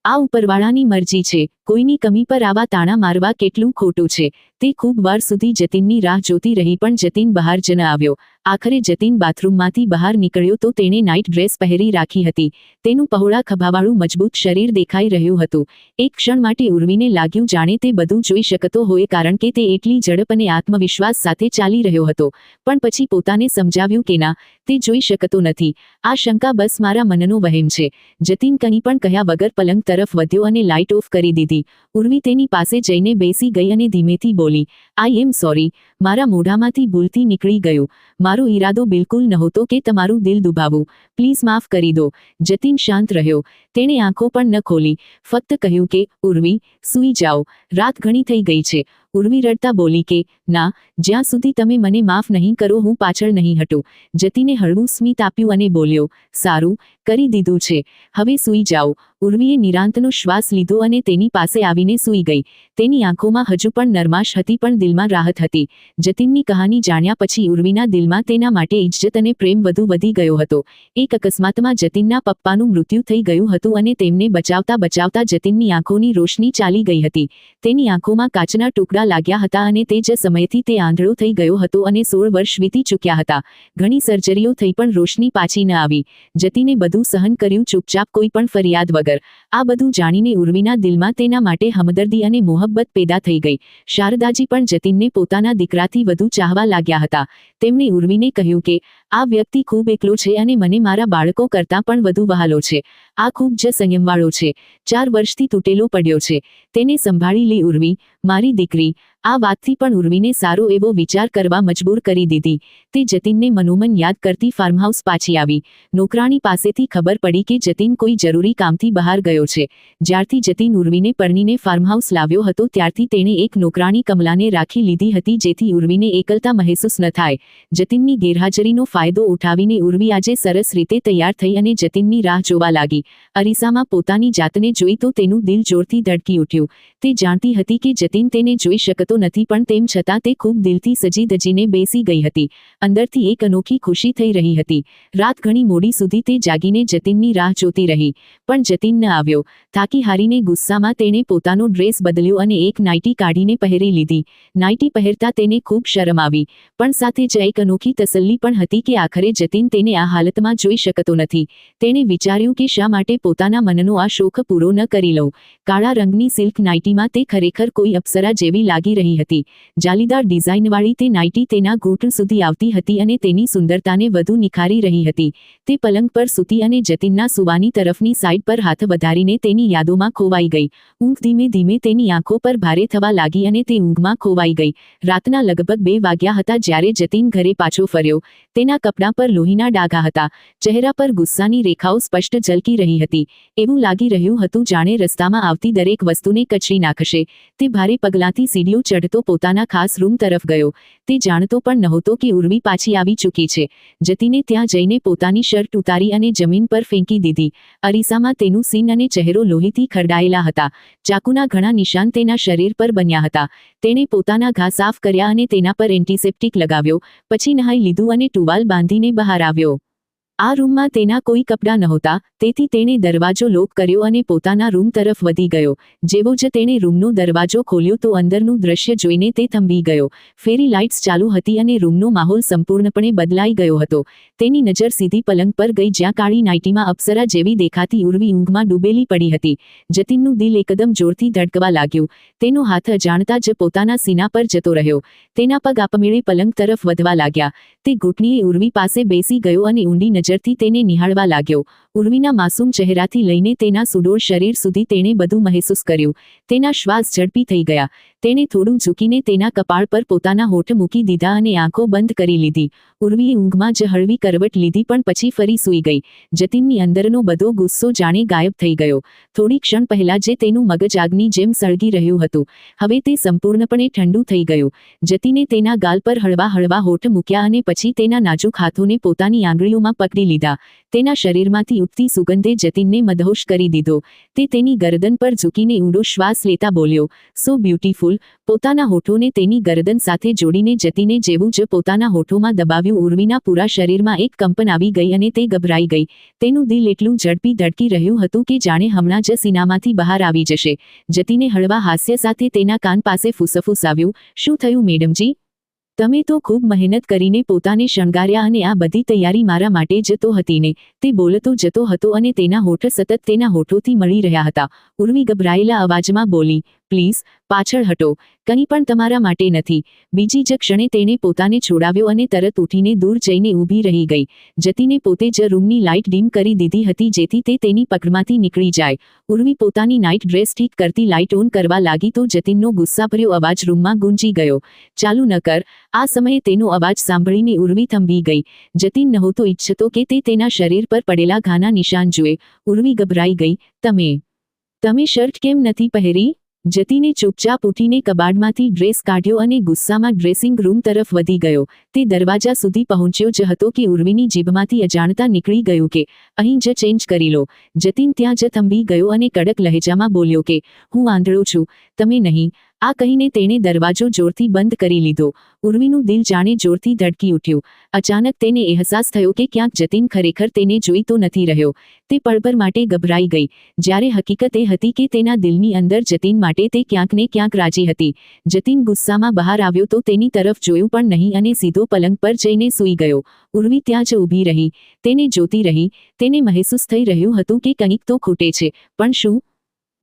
આ ઉપરવાળાની મરજી છે. કોઈની કમી પર આવા તાણા મારવા કેટલું ખોટું છે. તે ખૂબ વાર સુધી જતીનની રાહ જોતી રહી, પણ જતીન બહાર જ ન આવ્યો. આખરે જતીન બાથરૂમમાંથી બહાર નીકળ્યો તો તેણે નાઇટ ડ્રેસ પહેરી રાખી હતી. તેનું પહોળા ખભાવાળું મજબૂત શરીર દેખાઈ રહ્યું હતું. એક ક્ષણ માટે ઉર્વીને લાગ્યું જાણે તે બધું જોઈ શકતો હોય, કારણ કે તે એટલી ઝડપ અને આત્મવિશ્વાસ સાથે ચાલી રહ્યો હતો. પણ પછી પોતાને સમજાવ્યું કે ના, તે જોઈ શકતો નથી. આ શંકા બસ મારા મનનો વહેમ છે. જતીન કંઈ પણ કહ્યા વગર પલંગ તરફ વધ્યો અને લાઇટ ઓફ કરી દીધી. ઉર્વી તેની પાસે જઈને બેસી ગઈ અને ધીમેથી બોલી, આઈ એમ સોરી, મારા મોઢામાંથી ભૂલથી નીકળી ગયું. મારો ઈરાદો બિલકુલ નહોતો કે તમારું દિલ દુભાવું, પ્લીઝ માફ કરી દો. જતીન શાંત રહ્યો. તેણે આંખો પણ ન ખોલી, ફક્ત કહ્યું કે ઉર્વી, સૂઈ જાઓ, રાત ઘણી થઈ ગઈ છે. ઉર્વી રડતા બોલી કે ના, જ્યાં સુધી તમે મને માફ નહીં કરો હું પાછળ નહીં હટું. જતીને હળવું સ્મિત આપ્યું અને બોલ્યો, સારું, કરી દીધું છે, હવે સૂઈ જાઓ. ઉર્વીએ નિરાંતનો શ્વાસ લીધો અને તેની પાસે આવીને સૂઈ ગઈ. તેની આંખોમાં હજુ પણ નરમાશ હતી, પણ દિલમાં રાહત હતી. જતીનની કહાની જાણ્યા પછી ઉર્વીના દિલમાં તેના માટે ઇજ્જત અને પ્રેમ વધુ વધી ગયો હતો. એક અકસ્માતમાં જતીનના પપ્પાનું મૃત્યુ થઈ ગયું હતું અને તેમને બચાવતા બચાવતા જતીનની આંખોની રોશની ચાલી ગઈ હતી. તેની આંખોમાં કાચના ટુકડા લાગ્યા હતા અને તે જ સમયથી તે આંધળો થઈ ગયો હતો અને 16 વર્ષ વીતી ચૂક્યા હતા. ઘણી સર્જરીઓ થઈ પણ રોશની પાછી ન આવી. જતીને બધું સહન કર્યું, ચૂપચાપ, કોઈ પણ ફરિયાદ વગર. આ બધું જાણીને ઉર્વીના દિલમાં તેના માટે હમદર્દી અને મોહબ્બત પેદા થઈ ગઈ. શારદાજી પણ જતીનને પોતાના દીકરાથી વધુ ચાહવા લાગ્યા હતા. તેમણે ઉર્વીને કહ્યું કે આ વ્યક્તિ ખૂબ એકલો છે અને મને મારા બાળકો કરતાં પણ વધુ વહાલો છે. આ ખૂબ જ સંયમવાળો છે. 4 વર્ષથી તૂટેલો પડ્યો છે. તેને સંભાળી લે ઉર્વી, મારી દીકરી. આ વાતથી પણ ઉર્વીને સારો એવો વિચાર કરવા મજબૂર કરી દીધી. તે જતીનને મનોમન યાદ કરતી ફાર્મહાઉસ પાછી આવી. નોકરાણી પાસેથી ખબર પડી કે જતીન કોઈ જરૂરી કામથી બહાર ગયો છે. જ્યારથી જતીન ઉર્વીને પરણીને ફાર્મહાઉસ લાવ્યો હતો ત્યારથી તેણે એક નોકરાણી કમલાને રાખી લીધી હતી, જેથી ઉર્વીને એકલતા મહેસૂસ ન થાય. જતીનની ગેરહાજરીનો ફાયદો ઉઠાવીને ઉર્વી આજે સરસ રીતે તૈયાર થઈ અને જતીનની રાહ જોવા લાગી. અરીસામાં પોતાની જાતને જોઈ તો તેનું દિલ જોરથી ધડકી ઉઠ્યું. તે જાણતી હતી કે જતીન તેને જોઈ શકતો નથી, પણ તેમ છતાં તે ખૂબ દિલથી સજી ધજીને બેસી ગઈ હતી. અંદરથી એક અનોખી ખુશી થઈ રહી હતી. રાત ઘણી મોડી સુધી તે જાગીને જતીનની રાહ જોતી રહી, પણ જતીન ન આવ્યો. થાકી હારીને ગુસ્સામાં તેણે પોતાનો ડ્રેસ બદલ્યો અને એક નાઇટી કાઢીને પહેરી લીધી. નાઇટી પહેરતા તેને ખૂબ શરમ આવી, પણ સાથે જ એક અનોખી તસલ્લી પણ હતી કે આખરે જતીન તેને આ હાલતમાં જોઈ શકતો નથી. તેણે વિચાર્યું કે શા માટે પોતાના મનનો આ શોખ પૂરો ન કરી લઉં. કાળા રંગની સિલ્ક નાઇટીમાં તે ખરેખર કોઈ અપ્સરા જેવી લાગી રહી હતી. જાલીદાર ડિઝાઇનવાળી તે નાઇટી તેના ઘૂંટણ સુધી આવતી હતી અને તેની સુંદરતાને વધુ નિખારી રહી હતી. તે પલંગ પર સૂતી અને જતીનના સુવાની તરફની સાઈડ પર હાથ વધારીને તેની યાદોમાં ખોવાઈ ગઈ. ઊંઘ ધીમે ધીમે તેની આંખો પર ભારે થવા લાગી અને તે ઊંઘમાં ખોવાઈ ગઈ. રાતના લગભગ 2 વાગ્યા હતા જ્યારે જતીન ઘરે પાછો ફર્યો. તેના કપડાં પર લોહીના ડાઘા હતા. ચહેરા પર ગુસ્સાની રેખાઓ સ્પષ્ટ ઝલકી રહી હતી. એવું લાગી રહ્યું હતું જાણે રસ્તામાં આવતી દરેક વસ્તુને કચરી નાખશે. તે ભારે પગલાંથી સીડીઓ ચઢતો પોતાના ખાસ રૂમ તરફ ગયો. તે જાણતો પણ નહોતો કે ઉર્વી પાછી આવી ચૂકી છે. જતીને ત્યાં જઈને પોતાની શર્ટ ઉતારી અને જમીન પર ફેંકી દીધી. અરીસામાં તેનું સીન અને ચહેરો લોહીથી ખરડાયેલા હતા. ચાકુના ઘણા નિશાન તેના શરીર પર બન્યા હતા. તેણે પોતાના ઘા સાફ કર્યા અને તેના પર એન્ટિસેપ્ટિક લગાવ્યો. પછી નહાઈ લીધું અને ટુવાલ બાંધીને બહાર આવ્યો. આ રૂમમાં તેના કોઈ કપડાં નહોતા, તેથી તેણે દરવાજો લોક કર્યો અને પોતાના રૂમ તરફ વધી ગયો. જેવો જ તેણે રૂમનો દરવાજો ખોલ્યો તો અંદરનું દ્રશ્ય જોઈને તે થંભી ગયો. ફેરી લાઇટ્સ ચાલુ હતી અને રૂમનો માહોલ સંપૂર્ણપણે બદલાઈ ગયો હતો. તેની નજર સીધી પલંગ પર ગઈ જ્યાં કાળી નાઇટીમાં અપ્સરા જેવી દેખાતી ઉર્વી ઊંઘમાં ડૂબેલી પડી હતી. જતીનનું દિલ એકદમ જોરથી ધડકવા લાગ્યું. તેનો હાથ અજાણતા જ પોતાના સીના પર જતો રહ્યો. તેના પગ આપમેળે પલંગ તરફ વધવા લાગ્યા. તે ઘૂંટણીએ ઉર્વી પાસે બેસી ગયો અને ઊંડી નજરથી તેને નિહાળવા લાગ્યો. ઉર્વીના માસૂમ ચહેરાથી લઈને તેના સુડોળ શરીર સુધી તેણે બધું મહેસૂસ કર્યું. તેના શ્વાસ ઝડપી થઈ ગયા. તેણે થોડું ઝૂકીને તેના કપાળ પર પોતાના હોઠ મૂકી દીધા અને આંખો બંધ કરી લીધી. ઉર્વીએ ઊંઘમાં જ હળવી કરવટ લીધી પણ પછી ફરી સૂઈ ગઈ. જતીનની અંદરનો બધો ગુસ્સો જાણે ગાયબ થઈ ગયો. થોડી ક્ષણ પહેલા જે તેનું મગજ આગની જેમ સળગી રહ્યું હતું, હવે તે સંપૂર્ણપણે ઠંડુ થઈ ગયું. જતીને તેના ગાલ પર હળવા હળવા હોઠ મૂક્યા અને પછી તેના નાજુક હાથોને પોતાની આંગળીઓમાં પકડી લીધા. તેના શરીરમાંથી ઉઠતી સુગંધે જતીનને મદહોશ કરી દીધો. તે તેની ગરદન પર ઝૂકીને ઊંડો શ્વાસ લેતા બોલ્યો, "સો બ્યુટીફુલ." પોતાના હોઠોને તેની ગરદન સાથે જોડીને જતીને જેવું જ પોતાના હોઠોમાં દબાવ્યું. ઉર્વીના પૂરા શરીરમાં એક કંપન આવી ગઈ અને તે ગભરાઈ ગઈ. તેનું દિલ એટલું ઝડપી ધડકી રહ્યું હતું કે જાણે હમણાં જ સીનામાંથી બહાર આવી જશે. જતીને હળવા હાસ્ય સાથે તેના કાન પાસે ફૂસફૂસાવ્યું, "શું થયું મેડમજી? તમે તો ખૂબ મહેનત કરીને પોતાને શણગાર્યા અને આ બધી તૈયારી મારા માટે જ તો હતી ને." તે બોલતો જતો હતો અને તેના હોઠ સતત તેના હોઠોથી મળી રહ્યા હતા. ઉર્વી ગભરાયેલા અવાજમાં બોલી, "પ્લીઝ, પાછળ હટો. કંઈ પણ તમારા માટે નથી." બીજી જ ક્ષણે તેણે પોતાને છોડાવ્યો અને તરત ઉઠીને દૂર જઈને ઊભી રહી ગઈ. જતીને પોતે જ રૂમની લાઇટ ડીમ કરી દીધી હતી જેથી તે તેની પકડમાંથી નીકળી જાય. ઉર્વી પોતાની નાઇટ ડ્રેસ ઠીક કરતી લાઇટ ઓન કરવા લાગી તો જતીનનો ગુસ્સાભર્યો અવાજ રૂમમાં ગુંજી ગયો, "ચાલુ ન કર." આ સમયે તેનો અવાજ સાંભળીને ઉર્વી થંભી ગઈ. જતીન નહોતો ઈચ્છતો કે તે તેના શરીર પર પડેલા ઘાના નિશાન જુએ. ઉર્વી ગભરાઈ ગઈ, તમે શર્ટ કેમ નથી પહેરી?" જતીને ચૂપચાપ ઉઠીને કબાડમાંથી ડ્રેસ કાઢ્યો અને ગુસ્સામાં ડ્રેસિંગ રૂમ તરફ વધી ગયો. તે દરવાજા સુધી પહોંચ્યો જ હતો કે ઉર્વીની જીભમાંથી અજાણતા નીકળી ગયું કે, "અહીં જ ચેન્જ કરી લો." જતીન ત્યાં જ થંભી ગયો અને કડક લહેજામાં બોલ્યો કે, "હું આંધળો છું, તમે નહીં." આ કહીને તેણે દરવાજો જોરથી બંધ કરી લીધો. ઉર્વીનું દિલ જાણે જોરથી ધડકી ઉઠ્યું. અચાનક તેને અહેસાસ થયો કે ક્યાંક જતીન ખરેખર તેને જોઈ તો નથી રહ્યો. તે પળભર માટે ગભરાઈ ગઈ. જ્યારે હકીકત એ હતી કે તેના દિલની અંદર જતીન માટે તે ક્યાંક ને ક્યાંક રાજી હતી. જતીન ગુસ્સામાં બહાર આવ્યો તો તેની તરફ જોયું પણ નહીં અને સીધો પલંગ પર જઈને સૂઈ ગયો. ઉર્વી ત્યાં જ ઊભી રહી. તેને જોતી રહી. તેને મહેસૂસ થઈ રહ્યું હતું કે કંઈક તો ખૂટે છે, પણ શું?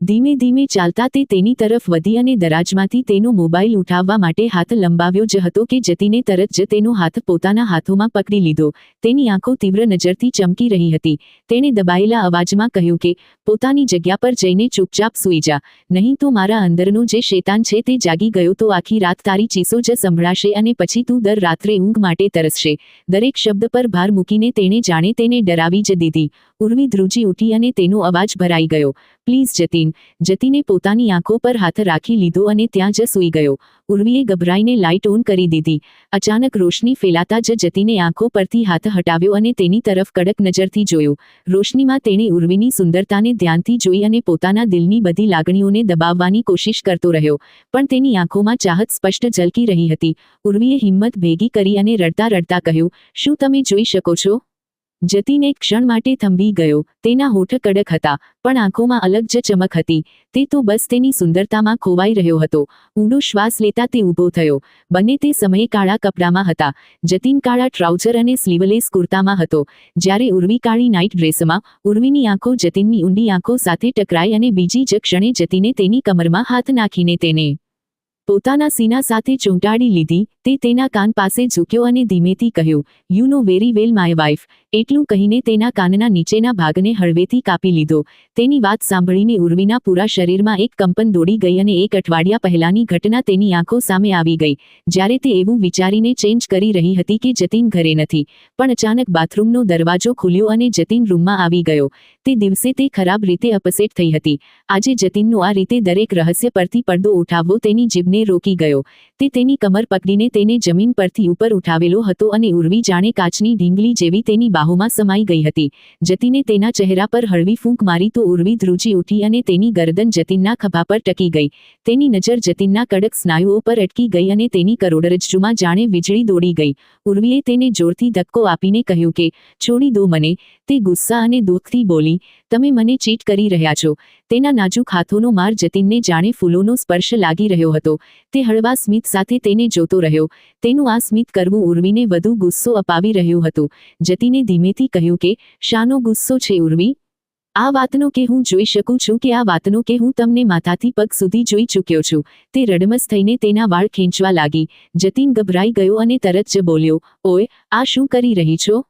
ધીમે ધીમે ચાલતા તે તેની તરફ વધી અને દરાજમાંથી તેનો મોબાઈલ ઉઠાવવા માટે હાથ લંબાવ્યો જ હતો કે જતીને તરત જ તેનો હાથ પોતાના હાથોમાં પકડી લીધો. તેની આંખો તીવ્ર નજરથી ચમકી રહી હતી. તેણે દબાયેલા અવાજમાં કહ્યું કે, "પોતાની જગ્યા પર જઈને ચૂપચાપ સૂઈ જા, નહીં તો મારા અંદરનો જે શેતાન છે તે જાગી ગયો તો આખી રાત તારી ચીસો જ સંભળાશે અને પછી તું દર રાત્રે ઊંઘ માટે તરસશે." દરેક શબ્દ પર ભાર મૂકીને તેણે જાણે તેને ડરાવી જ દીધી. ઉર્વી ધ્રુજી ઉઠી અને તેનો અવાજ ભરાઈ ગયો, "પ્લીઝ જતીન." જતીને પોતાની આંખો પર હાથ રાખી લીધો અને ત્યાં જ સૂઈ ગયો. ઉર્વીએ ગભરાઈને લાઇટ ઓન કરી દીધી. અચાનક રોશની ફેલાતા જ જતીને આંખો પરથી હાથ હટાવ્યો અને તેની તરફ કડક નજરથી જોયું. રોશનીમાં તેણે ઉર્વીની સુંદરતાને ધ્યાનથી જોઈ અને પોતાના દિલની બધી લાગણીઓને દબાવવાની કોશિશ કરતો રહ્યો. પણ તેની આંખોમાં ચાહત સ્પષ્ટ ઝલકી રહી હતી. ઉર્વીએ હિંમત ભેગી કરી અને રડતા રડતા કહ્યું, "શું તમે જોઈ શકો છો?" જતીન એક ક્ષણ માટે થંભી ગયો. તેના હોઠ કડક હતા, પણ આંખોમાં અલગ જ ચમક હતી. તે તો બસ તેની સુંદરતામાં ખોવાઈ રહ્યો હતો. ઊંડો શ્વાસ લેતા તે ઊભો થયો. બંને તે સમયે કાળા કપડામાં હતા. જતીન કાળા ટ્રાઉઝર અને સ્લીવલેસ કુર્તામાં હતો, જ્યારે ઉર્વી કાળી નાઇટ ડ્રેસમાં. ઉર્વીની આંખો જતીનની ઊંડી આંખો સાથે ટકરાઈ અને બીજી જ ક્ષણે જતીને તેની કમરમાં હાથ નાખીને તેને પોતાના સીના સાથે ચોંટાડી લીધી. તે તેના કાન પાસે ઝૂક્યો અને ધીમેથી કહ્યું, "you know very well my wife." એટલું કહીને તેના કાનના નીચેના ભાગને હળવેથી કાપી લીધો. તેની વાત સાંભળીને ઉર્વીના પૂરા શરીરમાં એક કંપન દોડી ગઈ અને એક અઠવાડિયા પહેલાની ઘટના તેની આંખો સામે આવી ગઈ. જ્યારે તે એવું વિચારીને ચેન્જ કરી રહી હતી કે જતીન ઘરે નથી, પણ અચાનક બાથરૂમનો દરવાજો ખુલ્યો અને જતીન રૂમમાં આવી ગયો. તે દિવસે તે ખરાબ રીતે અપસેટ થઈ હતી. આજે જતીનનો આ રીતે દરેક રહસ્ય પરથી પડદો ઉઠાવવો તેની જીભને રોકી ગયો. તે તેની કમર પકડીને તેને જમીન પરથી ઉપર ઉઠાવેલો હતો અને ઉર્વી જાણે કાચની ઢીંગલી જેવી તેની બાહોમાં સમાઈ ગઈ હતી. જતીને તેના ચહેરા પર હળવી ફૂંક મારી તો ઉર્વી ધ્રુજી ઉઠી અને તેની ગરદન જતીનના ખભા પર ટકી ગઈ. તેની નજર જતીનના કડક સ્નાયુઓ પર અટકી ગઈ અને તેની કરોડરજ્જુમાં જાણે વીજળી દોડી ગઈ. ઉર્વીએ તેને જોરથી ધક્કો આપીને કહ્યું કે, "છોડી દો મને." તે ગુસ્સા અને દુઃખથી બોલી, "તમે મને ચીટ કરી રહ્યા છો." તેના નાજુક હાથોનો માર જતીનને જાણે ફૂલોનો સ્પર્શ લાગી રહ્યો હતો. તે હળવા સ્મિત સાથે તેને જોતો રહ્યો. તેનું આ સ્મિત કરવું ઉર્વીને વધુ ગુસ્સો અપાવી રહ્યું હતું. જતીને ધીમેથી કહ્યું કે, "શાનો ગુસ્સો છે ઉર્વી? આ વાતનો કે હું જોઈ શકું છું કે આ વાતનો કે હું તમને માથાથી પગ સુધી જોઈ ચૂક્યો છું." તે રડમસ થઈને તેના વાળ ખેંચવા લાગી. જતીન ગભરાઈ ગયો અને તરત જ બોલ્યો, "ઓય, આ શું કરી રહી છો?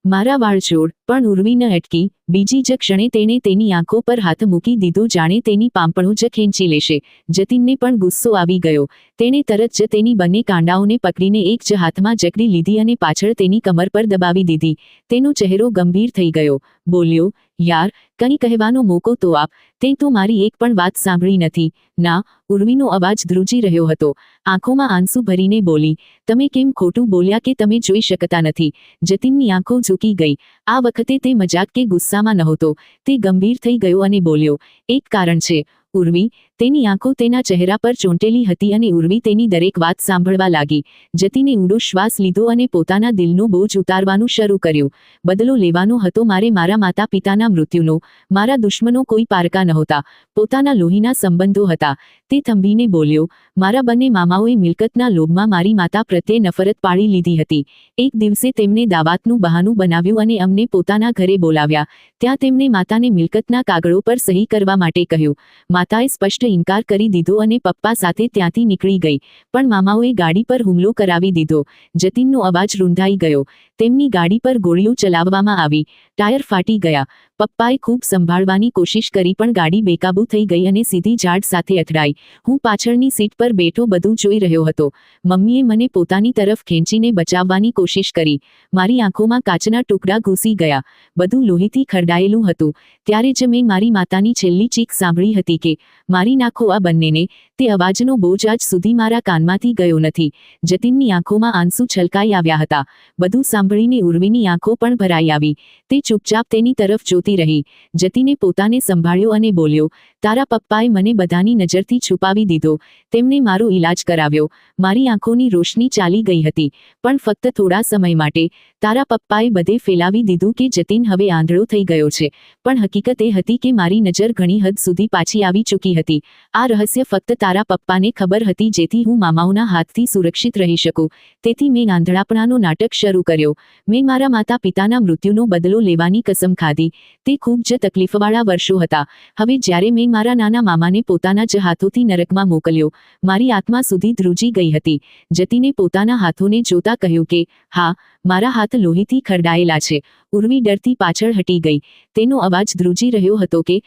મારા વાળ છોડ." પણ ઉર્વી ન અટકી. બીજી જ ક્ષણે તેણે તેની આંખો પર હાથ મૂકી દીધો, જાણે તેની પાંપણો જ ખેંચી લેશે. જતીનને પણ ગુસ્સો આવી ગયો. તેણે તરત જ તેની બંને કાંડાઓને પકડીને એક જ હાથમાં જકડી લીધી અને પાછળ તેની કમર પર દબાવી દીધી. તેનો ચહેરો ગંભીર થઈ ગયો. બોલ્યો, "યાર, કંઈ કહેવાનો મોકો તો આપ. તે તો મારી એક પણ વાત સાંભળી નથી." "ના." ઉર્વીનો અવાજ ધ્રુજી રહ્યો હતો. આંખોમાં આંસુ ભરીને બોલી, "તમે કેમ ખોટું બોલ્યા કે તમે જોઈ શકતા નથી?" જતીનની આંખો ઝૂકી ગઈ. આ વખતે તે મજાક કે ગુસ્સામાં નહોતો. તે ગંભીર થઈ ગયો અને બોલ્યો, "એક કારણ છે, ઉર્વી." તેની આંખો તેના ચહેરા પર ચોંટેલી હતી અને ઉર્વી તેની દરેક વાત સાંભળવા લાગી. જતીને ઊંડો શ્વાસ લીધો અને પોતાના દિલનો બોજ ઉતારવાનું શરૂ કર્યું. બદલો લેવાનો હતો મારે મારા માતા પિતાના મૃત્યુનો. મારા દુશ્મનો કોઈ પારકા નહોતા, પોતાના લોહીના સંબંધો હતા. તે થંભીને બોલ્યો, "મારા બંને મામાઓએ મિલકતના લોભમાં મારી માતા પ્રત્યે નફરત પાળી લીધી હતી. એક દિવસે તેમને દાવતનું બહાનું બનાવ્યું અને અમને પોતાના ઘરે બોલાવ્યા. ત્યાં તેમણે માતાને મિલકતના કાગળો પર સહી કરવા માટે કહ્યું. માતાએ સ્પષ્ટ ઇનકાર કરી દીધો અને પપ્પા સાથે ત્યાંથી નીકળી ગઈ. પણ મામાઓએ ગાડી પર હુમલો કરાવી દીધો." જતીનનો અવાજ રૂંધાઈ ગયો. તેમની ગાડી પર ગોળીઓ ચલાવવામાં આવી. ટાયર ફાટી ગયા. પપ્પાએ ખૂબ સંભાળવાની કોશિશ કરી પણ ગાડી બેકાબૂ થઈ ગઈ અને સીધી ઝાડ સાથે અથડાઈ. હું પાછળની સીટ પર બેઠો બધું જોઈ રહ્યો હતો. મમ્મીએ મને પોતાની તરફ ખેંચીને બચાવવાની કોશિશ કરી. મારી આંખોમાં કાચના ટુકડા ઘૂસી ગયા. બધું લોહીથી ખરડાયેલું હતું. ત્યારે જ મેં મારી માતાની છેલ્લી ચીખ સાંભળી હતી કે, "મારી નાખો આ બંનેને." તે અવાજનો બોજ આજ સુધી મારા કાનમાંથી ગયો નથી. જતીનની આંખોમાં આંસુ છલકાઈ આવ્યા હતા. બધું સાંભળીને ઉર્વીની આંખો પણ ભરાઈ આવી. તે ચૂપચાપ તેની તરફ જોતી રહી. જતીને પોતાને સંભાળ્યો અને બોલ્યો, "તારા પપ્પાએ મને બધાની નજરથી છુપાવી દીધો. તેમણે મારો ઈલાજ કરાવ્યો. મારી આંખોની રોશની ચાલી ગઈ હતી, પણ ફક્ત થોડા સમય માટે. તારા પપ્પાએ બધે ફેલાવી દીધું કે જતીન હવે આંધળો થઈ ગયો છે. પણ હકીકત એ હતી કે મારી નજર ઘણી હદ સુધી પાછી આવી ચૂકી હતી. આ રહસ્ય ફક્ત તારા પપ્પાને ખબર હતી, જેથી હું મામાઓના હાથથી સુરક્ષિત રહી શકું. તેથી મેં આંધળાપણાનો નાટક શરૂ કર્યો. મેં મારા માતા પિતાના મૃત્યુનો બદલો લેવાની કસમ ખાધી. તે ખૂબ જ તકલીફવાળા વર્ષો હતા. હવે જ્યારે મેં મારા નાના મામાને પોતાના જ હાથોથી નરકમાં મોકલ્યો, મારી આત્મા સુધી ધ્રુજી ગઈ હતી." જતીને પોતાના હાથોને જોતા કહ્યું કે, "હા, મારા હાથ લોહીથી ખરડાયેલા છે." ઉર્વી ડરથી પાછળ હટી ગઈ. તેનો અવાજ ધ્રુજી રહ્યો હતો કે,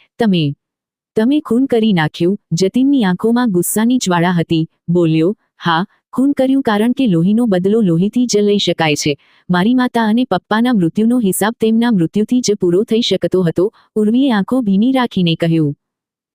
તમે ખૂન કરી નાખ્યું." જતીનની આંખોમાં ગુસ્સાની જ્વાળા હતી. બોલ્યો, "હા, ખૂન કર્યું, કારણ કે લોહીનો બદલો લોહીથી જ લઈ શકાય છે. મારી માતા અને પપ્પાના મૃત્યુનો હિસાબ તેમના મૃત્યુથી જ પૂરો થઈ શકતો હતો." ઉર્વીએ આંખો ભીની રાખીને કહ્યું,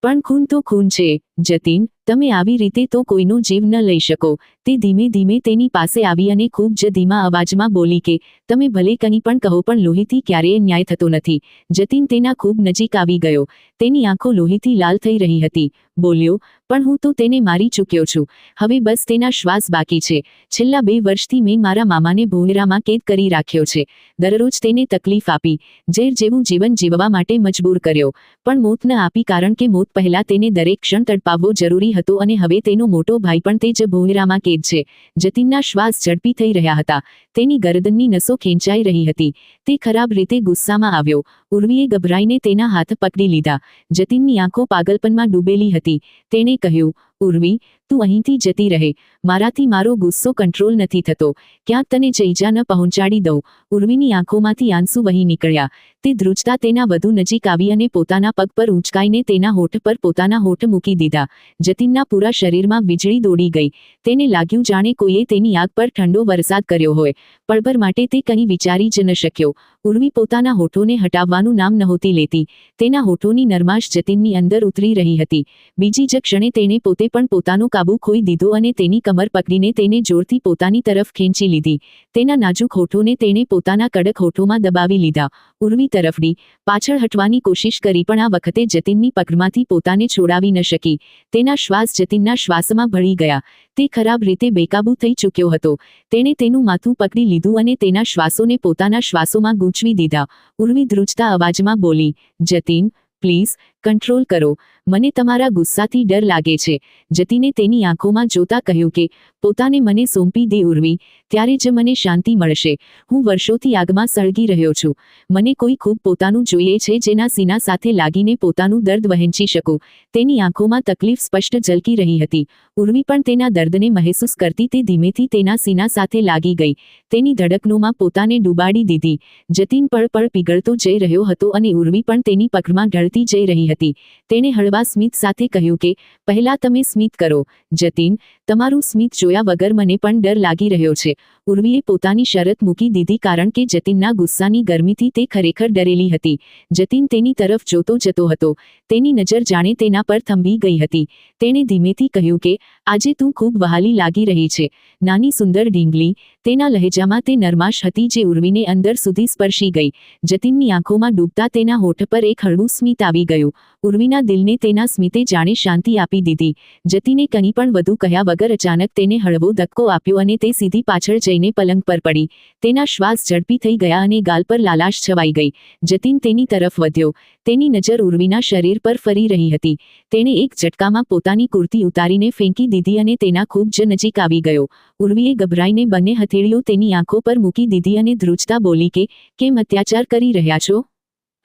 "પણ ખૂન તો ખૂન છે, જતીન. તમે આવી રીતે તો કોઈનો જીવ ન લઈ શકો." તે ધીમે ધીમે તેની પાસે આવી અને ખૂબ જ ધીમા અવાજમાં બોલી કે, "તમે ભલે કંઈ પણ કહો, પણ લોહીથી ક્યારેય ન્યાય થતો નથી." જતીન તેના ખૂબ નજીક આવી ગયો. તેની આંખો લોહીથી લાલ થઈ રહી હતી. બોલ્યો, પણ હું તો તેને મારી ચૂક્યો છું. હવે બસ તેના શ્વાસ બાકી છે. છેલ્લા 2 વર્ષથી મેં મારા મામાને ભોંયરામાં કેદ કરી રાખ્યો છે. દરરોજ તેને તકલીફ આપી, ઝેર જેવું જીવન જીવવા માટે મજબૂર કર્યો, પણ મોત ન આપી, કારણ કે મોત પહેલા તેને દરેક ક્ષણ તડપાવવો જરૂરી હતો. અને હવે તેનો મોટો ભાઈ પણ તે જ ભોંયરામાં કેદ છે. જતીનના શ્વાસ ઝડપી થઈ રહ્યા હતા. તેની ગરદનની નસો ખેંચાઈ રહી હતી. તે ખરાબ રીતે ગુસ્સામાં આવ્યો. ઉર્વીએ ગભરાઈને તેના હાથ પકડી લીધા. જતીનની આંખો પાગલપનમાં ડૂબેલી હતી. તેણે કહ્યું, ઉર્વી, તું અહીંથી જતી રહે. મારાથી મારો ગુસ્સો કંટ્રોલ નથી થતો. ક્યાંક તને ઈજા ન પહોંચાડી દઉં. ઉર્વીની આંખોમાંથી આંસુ વહી નીકળ્યા. તે ધ્રુજતા તેના વધુ નજીક આવી અને પોતાના પગ પર ઊંચકાઈને તેના હોઠ પર પોતાના હોઠ મૂકી દીધા. જતીનના પૂરા શરીરમાં વીજળી દોડી ગઈ. તેને લાગ્યું જાણે કોઈએ તેની આંખ પર ઠંડો વરસાદ કર્યો હોય. પળભર માટે તે કંઈ વિચારી જ ન શક્યો. ઉર્વી પોતાના હોઠોને હટાવવાનું નામ નહોતી લેતી. તેના હોઠોની નરમાશ જતીનની અંદર ઉતરી રહી હતી. બીજી જ ક્ષણે તેણે પોતે પણ પોતાનો કાબુ ખોઈ દીધો અને તેની કમર પકડીને તેને જોરથી પોતાની તરફ ખેંચી લીધી. તેના નાજુક હોઠોને તેણે પોતાના કડક હોઠોમાં દબાવી લીધા. ઉર્વી તરફડી પાછળ હટવાની કોશિશ કરી, પણ આ વખતે જતીનની પકડમાંથી પોતાને છોડાવી ન શકી. તેના શ્વાસ જતીનના શ્વાસમાં ભળી ગયા. તે ખરાબ રીતે બેકાબૂ થઈ ચૂક્યો હતો. તેણે તેનું માથું પકડી લીધું અને તેના શ્વાસોને પોતાના શ્વાસોમાં ગૂંચવી દીધા. ઉર્વી ધ્રુજતા અવાજમાં બોલી, જતીન, પ્લીઝ, કંટ્રોલ કરો. મને તમારા ગુસ્સાથી ડર લાગે છે. જતીને તેની આંખોમાં જોતા કહ્યું કે પોતાને મને સોંપી દે ઉર્વી, ત્યારે જ મને શાંતિ મળશે. હું વર્ષોથી આગમાં સળગી રહ્યો છું. મને કોઈ ખૂબ પોતાનું જોઈએ છે, જેના સીના સાથે લાગીને પોતાનું દર્દ વહેંચી શકું. તેની આંખોમાં તકલીફ સ્પષ્ટ ઝલકી રહી હતી. ઉર્વી પણ તેના દર્દને મહેસૂસ કરતી તે ધીમેથી તેના સીના સાથે લાગી ગઈ. તેની ધડકનોમાં પોતાને ડૂબાડી દીધી. જતીન પળ પળ પીગળતો જઈ રહ્યો હતો અને ઉર્વી પણ તેની પકડમાં ઢળતી જઈ રહી હતી. તેણે હળવા સ્મિત સાથે કહ્યું કે પહેલા તમે સ્મિત કરો. જતીન, તમારું સ્મિત જોયા વગર મને પણ ડર લાગી રહ્યો છે. ઉર્વીએ પોતાની શરત મૂકી દીધી, કારણ કે જતીનના ગુસ્સાની ગરમીથી તે ખરેખર ડરેલી હતી. જતીન તેની તરફ જોતો જતો હતો. તેની નજર જાણે તેના પર થંભી ગઈ હતી. તેણે ધીમેથી કહ્યું કે આજે તું ખૂબ વહાલી લાગી રહી છે, નાની સુંદર ઢીંગલી. તેના લહેજામાં તે નરમાશ હતી જે ઉર્વીને અંદર સુધી સ્પર્શી ગઈ. જતીનની આંખોમાં ડૂબતા તેના હોઠ પર એક હળવું સ્મિત આવી ગયું. ઉર્વીના દિલને તેના સ્મિતે જાણે શાંતિ આપી દીધી. જતીને કંઈ પણ વધુ કહ્યા વગર અચાનક તેને હળવો ધક્કો આપ્યો અને તે સીધી પાછળ જઈને પલંગ પર પડી. તેના શ્વાસ ઝડપી થઈ ગયા અને ગાલ પર લાલાશ છવાઈ ગઈ. જતીન તેની તરફ વધ્યો. તેની નજર ઉર્વીના શરીર પર ફરી રહી હતી. તેણે એક ઝટકામાં પોતાની કુર્તી ઉતારીને ફેંકી દીધી અને તેના ખૂબ જ નજીક આવી ગયો. ઉર્વીએ ગભરાઈને બંને હથેળીઓ તેની આંખો પર મૂકી દીધી અને ધ્રુજતા બોલી કે કેમ અત્યાચાર કરી રહ્યા છો?